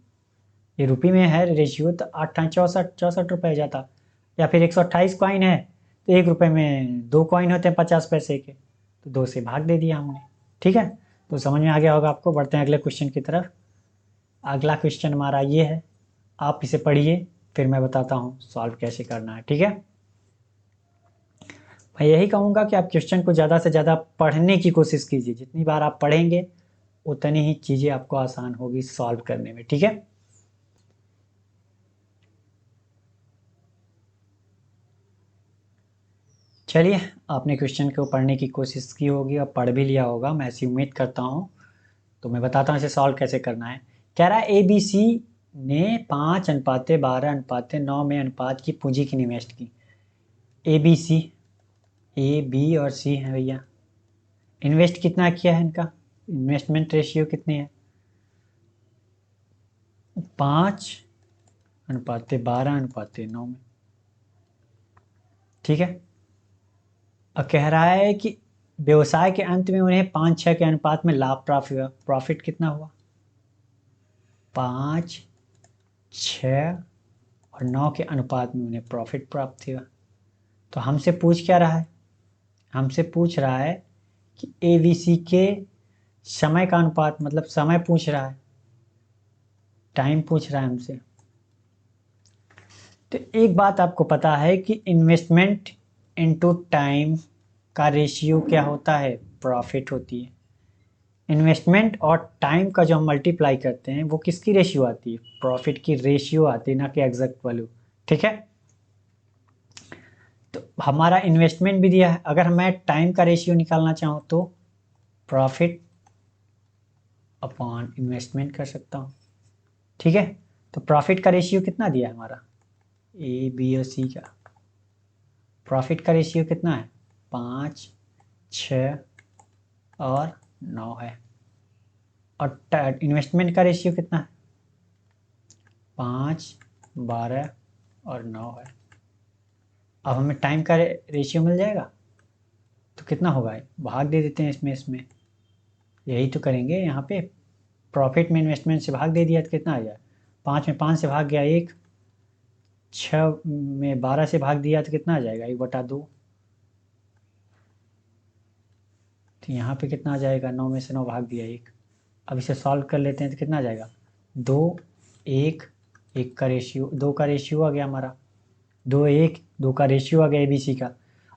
ये रुपये में है रेशियो, तो 8 टाइम 64 रुपये हो जाता। या फिर 128 कॉइन है तो 1 रुपये में 2 कॉइन होते हैं 50 पैसे के, तो 2 से भाग दे दिया हमने। ठीक है, तो समझ में आ गया होगा आपको। बढ़ते हैं अगले क्वेश्चन की तरफ। अगला क्वेश्चन हमारा ये है, आप इसे पढ़िए फिर मैं बताता हूँ सॉल्व कैसे करना है। ठीक है, मैं यही कहूँगा कि आप क्वेश्चन को ज़्यादा से ज़्यादा पढ़ने की कोशिश कीजिए। जितनी बार आप पढ़ेंगे उतनी ही चीज़ें आपको आसान होगी सॉल्व करने में। ठीक है, चलिए, आपने क्वेश्चन को पढ़ने की कोशिश की होगी और पढ़ भी लिया होगा, मैं ऐसी उम्मीद करता हूँ। तो मैं बताता हूँ इसे सॉल्व कैसे करना है। कह रहा है ABC ने 5:12:9 में अनुपात की पूंजी की इन्वेस्ट की। ABC, A, B और C है भैया। इन्वेस्ट कितना किया है इनका, इन्वेस्टमेंट रेशियो कितनी है, 5:12:9 में। ठीक है, और कह रहा है कि व्यवसाय के अंत में उन्हें 5:6 के अनुपात में लाभ प्राप्त हुआ। प्रॉफिट कितना हुआ, 5:6 और 9 के अनुपात में उन्हें प्रॉफिट प्राप्त हुआ। तो हमसे पूछ क्या रहा है, हमसे पूछ रहा है कि ABC के समय का अनुपात, मतलब समय पूछ रहा है, टाइम पूछ रहा है हमसे। तो एक बात आपको पता है कि इन्वेस्टमेंट इनटू टाइम का रेशियो क्या होता है, प्रॉफिट होती है। इन्वेस्टमेंट और टाइम का जो हम मल्टीप्लाई करते हैं वो किसकी रेशियो आती है, प्रॉफिट की रेशियो आती है, ना कि एग्जैक्ट वैल्यू। ठीक है, तो हमारा इन्वेस्टमेंट भी दिया है, अगर मैं टाइम का रेशियो निकालना चाहूँ तो प्रॉफिट अपॉन इन्वेस्टमेंट कर सकता हूँ। ठीक है, तो प्रॉफिट का रेशियो कितना दिया है हमारा, A, B और C का प्रॉफिट का रेशियो कितना है, 5, 6 और 9 है। और इन्वेस्टमेंट का रेशियो कितना है, 5, 12 और 9 है। अब हमें टाइम का रेशियो मिल जाएगा, तो कितना होगा, भाग दे देते हैं इसमें यही तो करेंगे यहाँ पे। प्रॉफिट में इन्वेस्टमेंट से भाग दे दिया तो कितना आ गया, 5 में 5 से भाग गया 1, 6 में 12 से भाग दिया तो कितना आ जाएगा, 1/2। तो यहाँ पे कितना आ जाएगा, 9 में से 9 भाग दिया 1। अब इसे सॉल्व कर लेते हैं तो कितना आ जाएगा, 2, 1, 1 का रेशियो, 2 का रेशियो आ गया हमारा, 2, 1, 2 का रेशियो आ गया ABC का।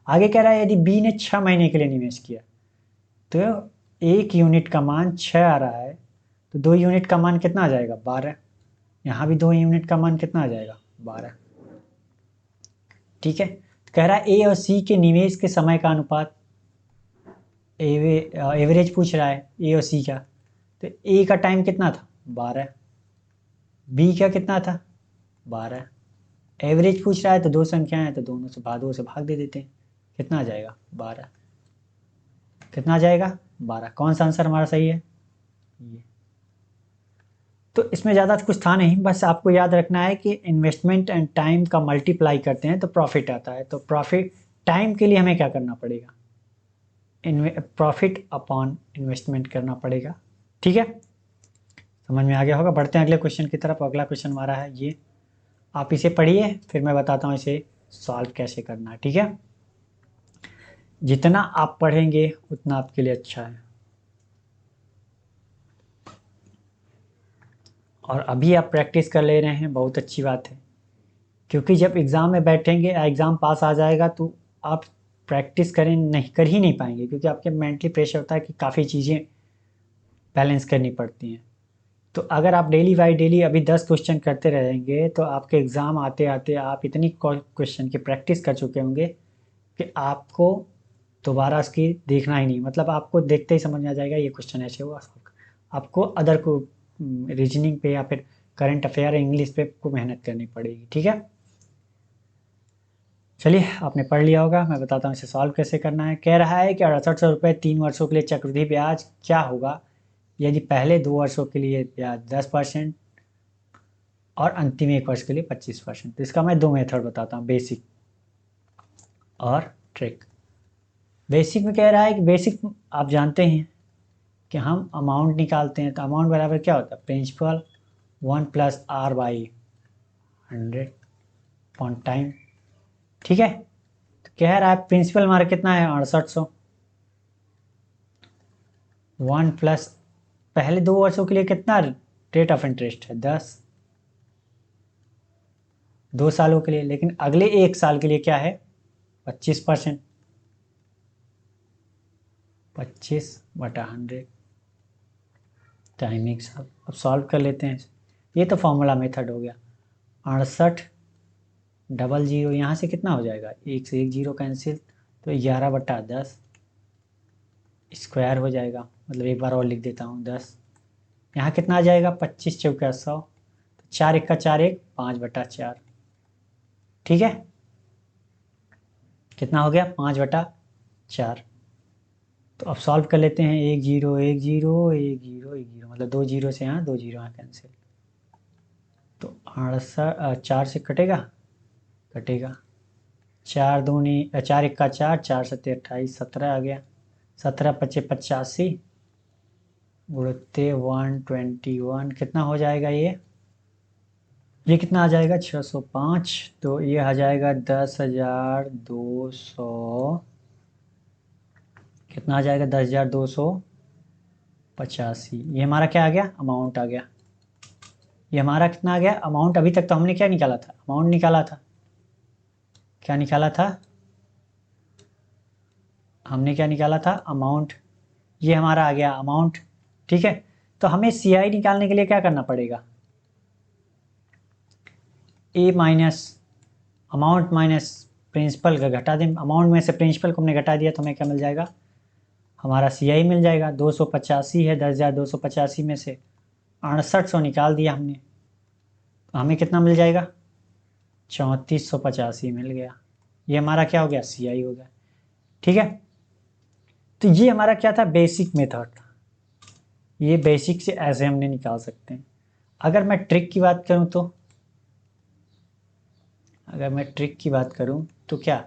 आगे कह रहा है यदि B ने 6 महीने के लिए निवेश किया तो 1 यूनिट का मान 6 आ रहा है, तो 2 यूनिट का मान कितना आ जाएगा, 12। यहाँ भी 2 यूनिट का मान कितना आ जाएगा, 12। ठीक है, तो कह रहा है A और C के निवेश के समय का अनुपात, एवरेज पूछ रहा है A और C का। तो A का टाइम कितना था, 12। B का कितना था, 12। एवरेज पूछ रहा है तो दो संख्याएं हैं तो दोनों से भाग दे देते हैं, कितना आ जाएगा, 12। कितना आ जाएगा, 12। कौन सा आंसर हमारा सही है, ये। तो इसमें ज़्यादा कुछ था नहीं, बस आपको याद रखना है कि इन्वेस्टमेंट एंड टाइम का मल्टीप्लाई करते हैं तो प्रॉफिट आता है। तो प्रॉफिट टाइम के लिए हमें क्या करना पड़ेगा, प्रॉफिट अपॉन इन्वेस्टमेंट करना पड़ेगा। ठीक है, समझ में आ गया होगा। बढ़ते हैं अगले क्वेश्चन की तरफ। अगला क्वेश्चन हमारा है ये, आप इसे पढ़िए फिर मैं बताता हूँ इसे सॉल्व कैसे करना है। ठीक है, जितना आप पढ़ेंगे उतना आपके लिए अच्छा है। और अभी आप प्रैक्टिस कर ले रहे हैं, बहुत अच्छी बात है, क्योंकि जब एग्ज़ाम में बैठेंगे, एग्ज़ाम पास आ जाएगा तो आप प्रैक्टिस करें नहीं कर ही नहीं पाएंगे, क्योंकि आपके मेंटली प्रेशर होता है कि काफ़ी चीज़ें बैलेंस करनी पड़ती हैं। तो अगर आप डेली बाई डेली अभी 10 क्वेश्चन करते रहेंगे तो आपके एग्ज़ाम आते आते आप इतनी क्वेश्चन की प्रैक्टिस कर चुके होंगे कि आपको दोबारा उसकी देखना ही नहीं, मतलब आपको देखते ही समझ में आ जाएगा ये क्वेश्चन ऐसे हुआ। आपको अदर को रीजनिंग पे या फिर करंट अफेयर इंग्लिश पे को मेहनत करनी पड़ेगी। ठीक है, चलिए, आपने पढ़ लिया होगा, मैं बताता हूँ इसे सॉल्व कैसे करना है। कह रहा है कि 6800 रुपये 3 वर्षों के लिए चक्रवृद्धि ब्याज क्या होगा यदि पहले 2 वर्षों के लिए ब्याज 10% और अंतिम 1 वर्ष के लिए 25%। तो इसका मैं 2 मेथड बताता हूँ, बेसिक और ट्रिक। बेसिक में कह रहा है कि बेसिक आप जानते हैं कि हम अमाउंट निकालते हैं, तो अमाउंट बराबर क्या होता है, प्रिंसिपल 1+R/100 अपॉन टाइम। ठीक है, तो कह रहा है प्रिंसिपल हमारा कितना है 6800, 1 प्लस पहले 2 वर्षों के लिए कितना रेट ऑफ इंटरेस्ट है 10, 2 सालों के लिए, लेकिन अगले 1 साल के लिए क्या है 25%, 25/100 टाइमिंग्स। अब सॉल्व कर लेते हैं। ये तो फॉर्मूला मेथड हो गया। 68 डबल जीरो, यहाँ से कितना हो जाएगा, 1 से 1 जीरो कैंसिल, तो 11/10 स्क्वायर हो जाएगा। मतलब एक बार और लिख देता हूँ 10, यहाँ कितना आ जाएगा 25 चौका 100, तो 4 1 का 4 1 5/4। ठीक है, कितना हो गया 5/4। तो अब सॉल्व कर लेते हैं। 1 0 1 0 1 0 1 0, मतलब 2 जीरो से यहाँ 2 जीरो यहाँ कैंसिल, तो 68 4 से कटेगा 4 दूनी 4 1 का 4, 4 7 28, 17 आ गया। 17 25 85 गुणित्ते 121, कितना हो जाएगा ये कितना आ जाएगा 605, तो ये आ जाएगा 10,200, कितना आ जाएगा 10,285। ये हमारा क्या आ गया, अमाउंट आ गया। ये हमारा कितना आ गया अमाउंट। अभी तक तो हमने क्या निकाला था, अमाउंट निकाला था। क्या निकाला था हमने, क्या निकाला था अमाउंट। ये हमारा आ गया अमाउंट। ठीक है, तो हमें सीआई निकालने के लिए क्या करना पड़ेगा, ए माइनस अमाउंट माइनस प्रिंसिपल का घटा दें। अमाउंट में से प्रिंसिपल को हमने घटा दिया तो हमें क्या मिल जाएगा, हमारा सीआई मिल जाएगा। 285 है, 10,285 में से 6800 निकाल दिया हमने, तो हमें कितना मिल जाएगा 3485 मिल गया। ये हमारा क्या हो गया, सीआई हो गया। ठीक है, तो ये हमारा क्या था, बेसिक मेथड था। ये बेसिक से ऐसे हमने निकाल सकते हैं। अगर मैं ट्रिक की बात करूं तो क्या,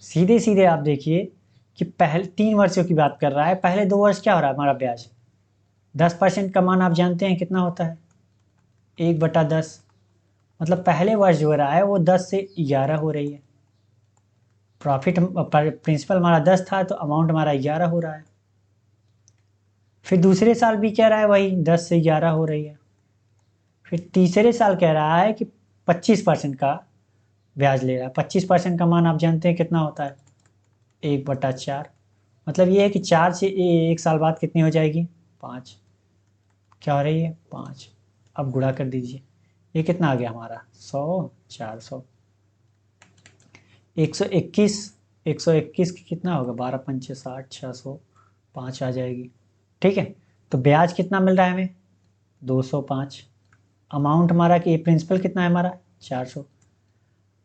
सीधे सीधे आप देखिए कि पहले 3 वर्षों की बात कर रहा है। पहले 2 वर्ष क्या हो रहा है हमारा ब्याज, 10% का मान आप जानते हैं कितना होता है 1/10, मतलब पहले वर्ष जो हो रहा है वो 10 से 11 हो रही है। प्रॉफिट प्रिंसिपल हमारा 10 था, तो अमाउंट हमारा 11 हो रहा है। फिर दूसरे साल भी कह रहा है वही 10 से 11 हो रही है। फिर तीसरे साल कह रहा है कि 25% का ब्याज ले रहा है। 25% का मान आप जानते हैं कितना होता है 1/4, मतलब ये है कि 4 से 1 साल बाद कितनी हो जाएगी 5, क्या हो रही है 5। अब गुणा कर दीजिए, ये कितना आ गया हमारा 100 400, 121, 121 की कितना होगा 12 पंचे 60, 605 आ जाएगी। ठीक है, तो ब्याज कितना मिल रहा है हमें 205। अमाउंट हमारा कि प्रिंसिपल कितना है हमारा 400।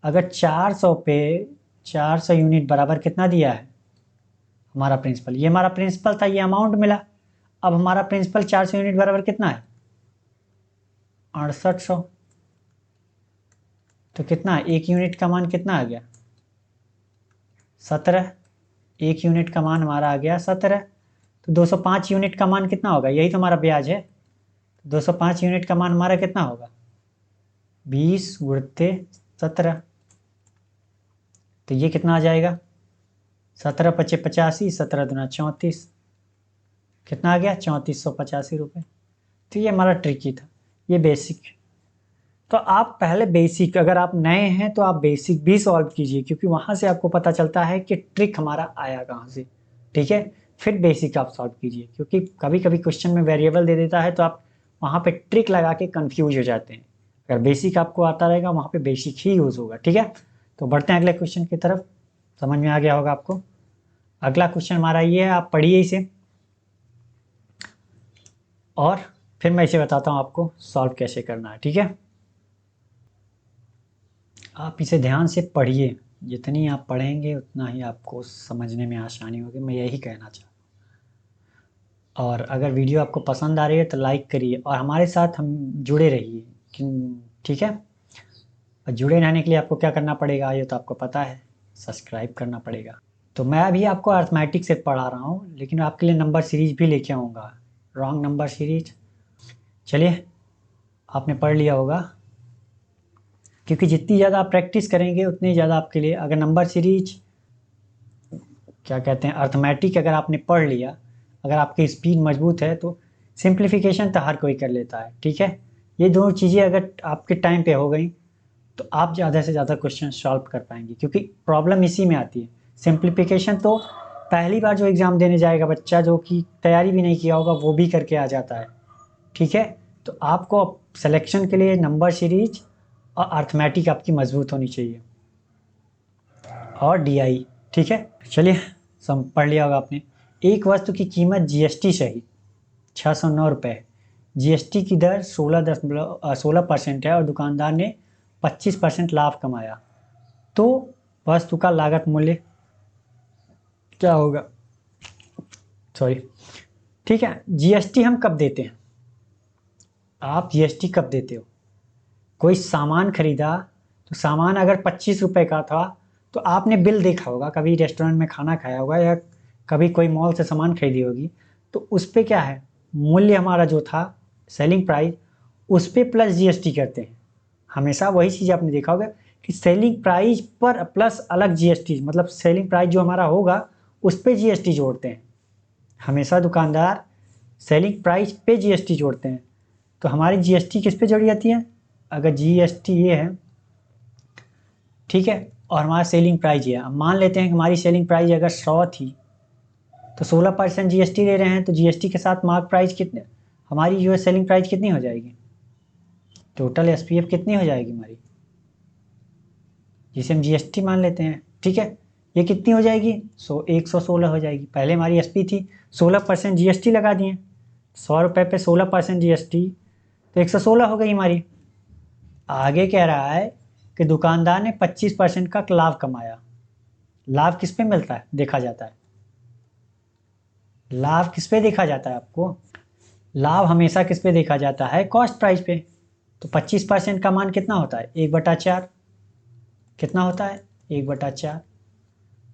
अगर 400 पे 400 यूनिट बराबर कितना दिया है हमारा प्रिंसिपल, ये हमारा प्रिंसिपल था, ये अमाउंट मिला। अब हमारा प्रिंसिपल 400 यूनिट बराबर कितना है 6800, तो कितना 1 यूनिट का मान कितना आ गया 17। 1 यूनिट का मान हमारा आ गया 17, तो 205 यूनिट का मान कितना होगा, यही तो हमारा ब्याज है। 205 यूनिट का मान हमारा कितना होगा 20 गुणित्ते 17, तो ये कितना आ जाएगा 17 पचे 85, 17 दूना 34, कितना आ गया 3485 रुपये। तो ये हमारा ट्रिकी था, ये बेसिक। तो आप पहले बेसिक, अगर आप नए हैं तो आप बेसिक भी सॉल्व कीजिए, क्योंकि वहाँ से आपको पता चलता है कि ट्रिक हमारा आया कहाँ से। ठीक है, फिर बेसिक आप सॉल्व कीजिए, क्योंकि कभी कभी क्वेश्चन में वेरिएबल दे देता है तो आप वहाँ पे ट्रिक लगा के कंफ्यूज हो जाते हैं। अगर बेसिक आपको आता रहेगा वहाँ पे बेसिक ही यूज़ होगा। ठीक है, तो बढ़ते हैं अगले क्वेश्चन की तरफ। समझ में आ गया होगा आपको। अगला क्वेश्चन हमारा ये है, आप पढ़िए इसे और फिर मैं इसे बताता हूँ आपको सॉल्व कैसे करना है। ठीक है, आप इसे ध्यान से पढ़िए, जितनी आप पढ़ेंगे उतना ही आपको समझने में आसानी होगी, मैं यही कहना चाहता हूँ। और अगर वीडियो आपको पसंद आ रही है तो लाइक करिए और हमारे साथ हम जुड़े रहिए। ठीक है, और जुड़े रहने के लिए आपको क्या करना पड़ेगा ये तो आपको पता है, सब्सक्राइब करना पड़ेगा। तो मैं अभी आपको अर्थमेटिक से पढ़ा रहा हूँ, लेकिन आपके लिए नंबर सीरीज भी लेके आऊँगा। Wrong number series. चलिए, आपने पढ़ लिया होगा, क्योंकि जितनी ज़्यादा आप प्रैक्टिस करेंगे उतनी ज़्यादा आपके लिए, अगर नंबर सीरीज क्या कहते हैं अर्थमेटिक अगर आपने पढ़ लिया, अगर आपकी स्पीड मजबूत है तो सिंप्लीफिकेशन तो हर कोई कर लेता है। ठीक है, ये दोनों चीज़ें अगर आपके टाइम पे हो गई तो आप ज़्यादा से ज़्यादा क्वेश्चन सॉल्व कर पाएंगे, क्योंकि प्रॉब्लम इसी में आती है। सिंप्लीफिकेशन तो पहली बार जो एग्ज़ाम देने जाएगा बच्चा, जो कि तैयारी भी नहीं किया होगा, वो भी करके आ जाता है। ठीक है, तो आपको सिलेक्शन के लिए नंबर सीरीज और अर्थमेटिक आपकी मजबूत होनी चाहिए, और डीआई। ठीक है, चलिए, सब पढ़ लिया होगा आपने। एक वस्तु की कीमत जीएसटी सहित 609 रुपये, जीएसटी की दर 16% है और दुकानदार ने 25% लाभ कमाया, तो वस्तु का लागत मूल्य क्या होगा? सॉरी, ठीक है, जीएसटी हम कब देते हैं? आप जीएसटी कब देते हो? कोई सामान खरीदा, तो सामान अगर 25 रुपये का था तो आपने बिल देखा होगा, कभी रेस्टोरेंट में खाना खाया होगा या कभी कोई मॉल से सामान खरीदी होगी, तो उस पर क्या है, मूल्य हमारा जो था सेलिंग प्राइस, उस पर प्लस जीएसटी करते हैं। हमेशा वही चीज़ आपने देखा होगा कि सेलिंग प्राइस पर प्लस अलग जीएसटी, मतलब सेलिंग प्राइस जो हमारा होगा उस पर जीएसटी जोड़ते हैं। हमेशा दुकानदार सेलिंग प्राइस पे जीएसटी जोड़ते हैं। तो हमारी जीएसटी किस पे जोड़ी जाती है? अगर जीएसटी ये है, ठीक है, और हमारा सेलिंग प्राइस ये है, अब मान लेते हैं कि हमारी सेलिंग प्राइस अगर 100 थी तो 16% जीएसटी दे रहे हैं, तो जीएसटी के साथ मार्क प्राइस कितने, हमारी जो है सेलिंग प्राइस कितनी हो जाएगी, टोटल एसपीएफ कितनी हो जाएगी हमारी, जिसे हम जीएसटी मान लेते हैं। ठीक है, ये कितनी हो जाएगी, 116 हो जाएगी। पहले हमारी एसपी थी, 16% जीएसटी लगा दिए, 100 रुपये पे 16% जीएसटी, तो 116 हो गई हमारी। आगे कह रहा है कि दुकानदार ने 25% का लाभ कमाया। लाभ किस पे मिलता है, देखा जाता है, लाभ किस पे देखा जाता है आपको? लाभ हमेशा किस पे देखा जाता है, कॉस्ट प्राइस पे। तो 25% का मान कितना होता है, 1/4। कितना होता है, 1/4।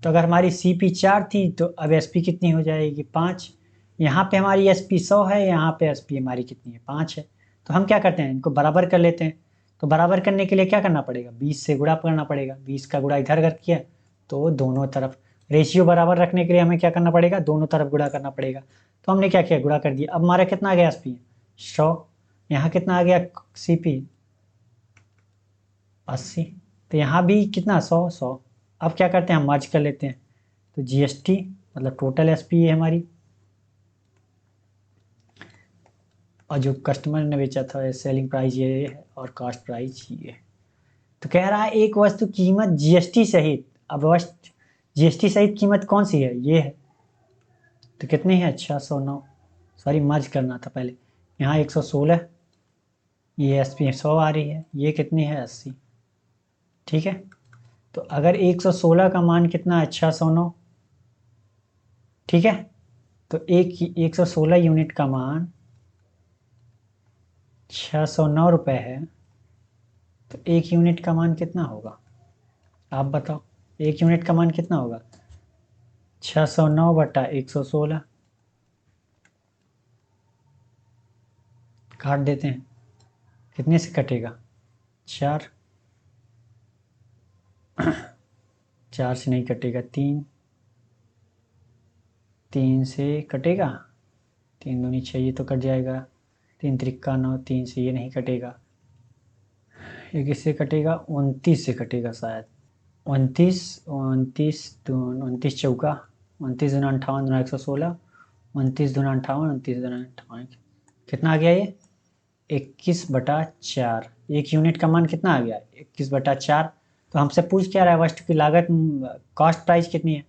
तो अगर हमारी सीपी 4 थी तो अब एसपी कितनी हो जाएगी, 5। यहाँ पे हमारी एसपी 100 है, यहाँ पे एसपी हमारी कितनी है, 5 है। तो हम क्या करते हैं, इनको बराबर कर लेते हैं। तो बराबर करने के लिए क्या करना पड़ेगा, 20 से गुणा करना पड़ेगा। 20 का गुणा इधर कर किया तो दोनों तरफ, रेशियो बराबर रखने के लिए हमें क्या करना पड़ेगा, दोनों तरफ गुणा करना पड़ेगा। तो हमने क्या किया, गुणा कर दिया। अब हमारा कितना आ गया एसपी, 100। यहाँ कितना आ गया सीपी, 80। तो यहाँ भी कितना, 100। अब क्या करते हैं, हम मर्ज कर लेते हैं। तो जीएसटी मतलब टोटल एसपी है हमारी, और जो कस्टमर ने बेचा था सेलिंग प्राइस ये है, और कॉस्ट प्राइस ये है। तो कह रहा है एक वस्तु कीमत जीएसटी सहित, अब वस्तु जीएसटी सहित कीमत कौन सी है, ये है। तो कितनी है, 609। सॉरी, मर्ज करना था पहले। यहाँ 116, ये एसपी 100 आ रही है, ये कितनी है, 80। ठीक है, तो अगर 116 का मान कितना है, 609। ठीक है, तो 116 यूनिट का मान 609 रुपये है, तो 1 यूनिट का मान कितना होगा, आप बताओ। 1 यूनिट का मान कितना होगा, 609/116। काट देते हैं, कितने से कटेगा, 4। 4 से नहीं कटेगा, 3। 3 से कटेगा, 3 दूनी 6, ये तो कट जाएगा। 3 त्रिक्का 9, 3 से ये नहीं कटेगा। ये किससे कटेगा, 29 से कटेगा शायद। 29, 29 29 चौका, 29 दूना 58, दूना 116, 29 दूना 58, 29 दूना 58, कितना आ गया ये, 21/4। 1 यूनिट का मान कितना आ गया, 21/4। तो हमसे पूछ क्या रहा है, वस्तु की लागत, कॉस्ट प्राइस कितनी है।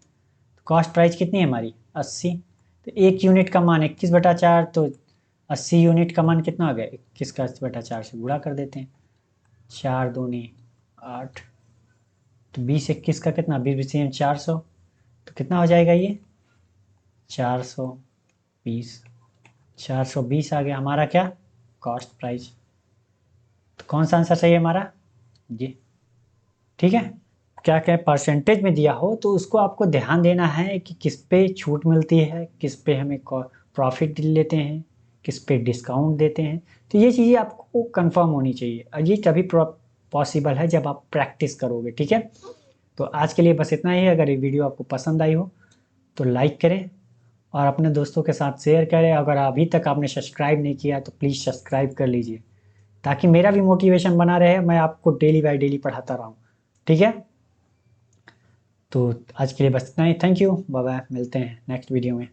कॉस्ट प्राइस कितनी है हमारी, 80। तो 1 यूनिट का मान 21/4, तो 80 यूनिट का मान कितना आ गया, 21 का 80/4 से गुणा कर देते हैं। 4 दूनी 8, तो 20 21 का कितना, 20 400, तो कितना हो जाएगा ये, 420। 420 आ गया हमारा क्या, कॉस्ट प्राइस। तो कौन सा आंसर सही है हमारा, जी। ठीक है, क्या क्या परसेंटेज में दिया हो तो उसको आपको ध्यान देना है कि किस पे छूट मिलती है, किस पे हमें प्रॉफिट लेते हैं, किस पे डिस्काउंट देते हैं। तो ये चीज़ें आपको कंफर्म होनी चाहिए और ये तभी पॉसिबल है जब आप प्रैक्टिस करोगे, ठीक है। तो आज के लिए बस इतना ही है। अगर ये वीडियो आपको पसंद आई हो तो लाइक करें और अपने दोस्तों के साथ शेयर करें। अगर अभी तक आपने सब्सक्राइब नहीं किया तो प्लीज़ सब्सक्राइब कर लीजिए, ताकि मेरा भी मोटिवेशन बना रहे, मैं आपको डेली बाय डेली पढ़ाता रहूँ, ठीक है। तो आज के लिए बस इतना ही। थैंक यू, बाय बाय, मिलते हैं नेक्स्ट वीडियो में।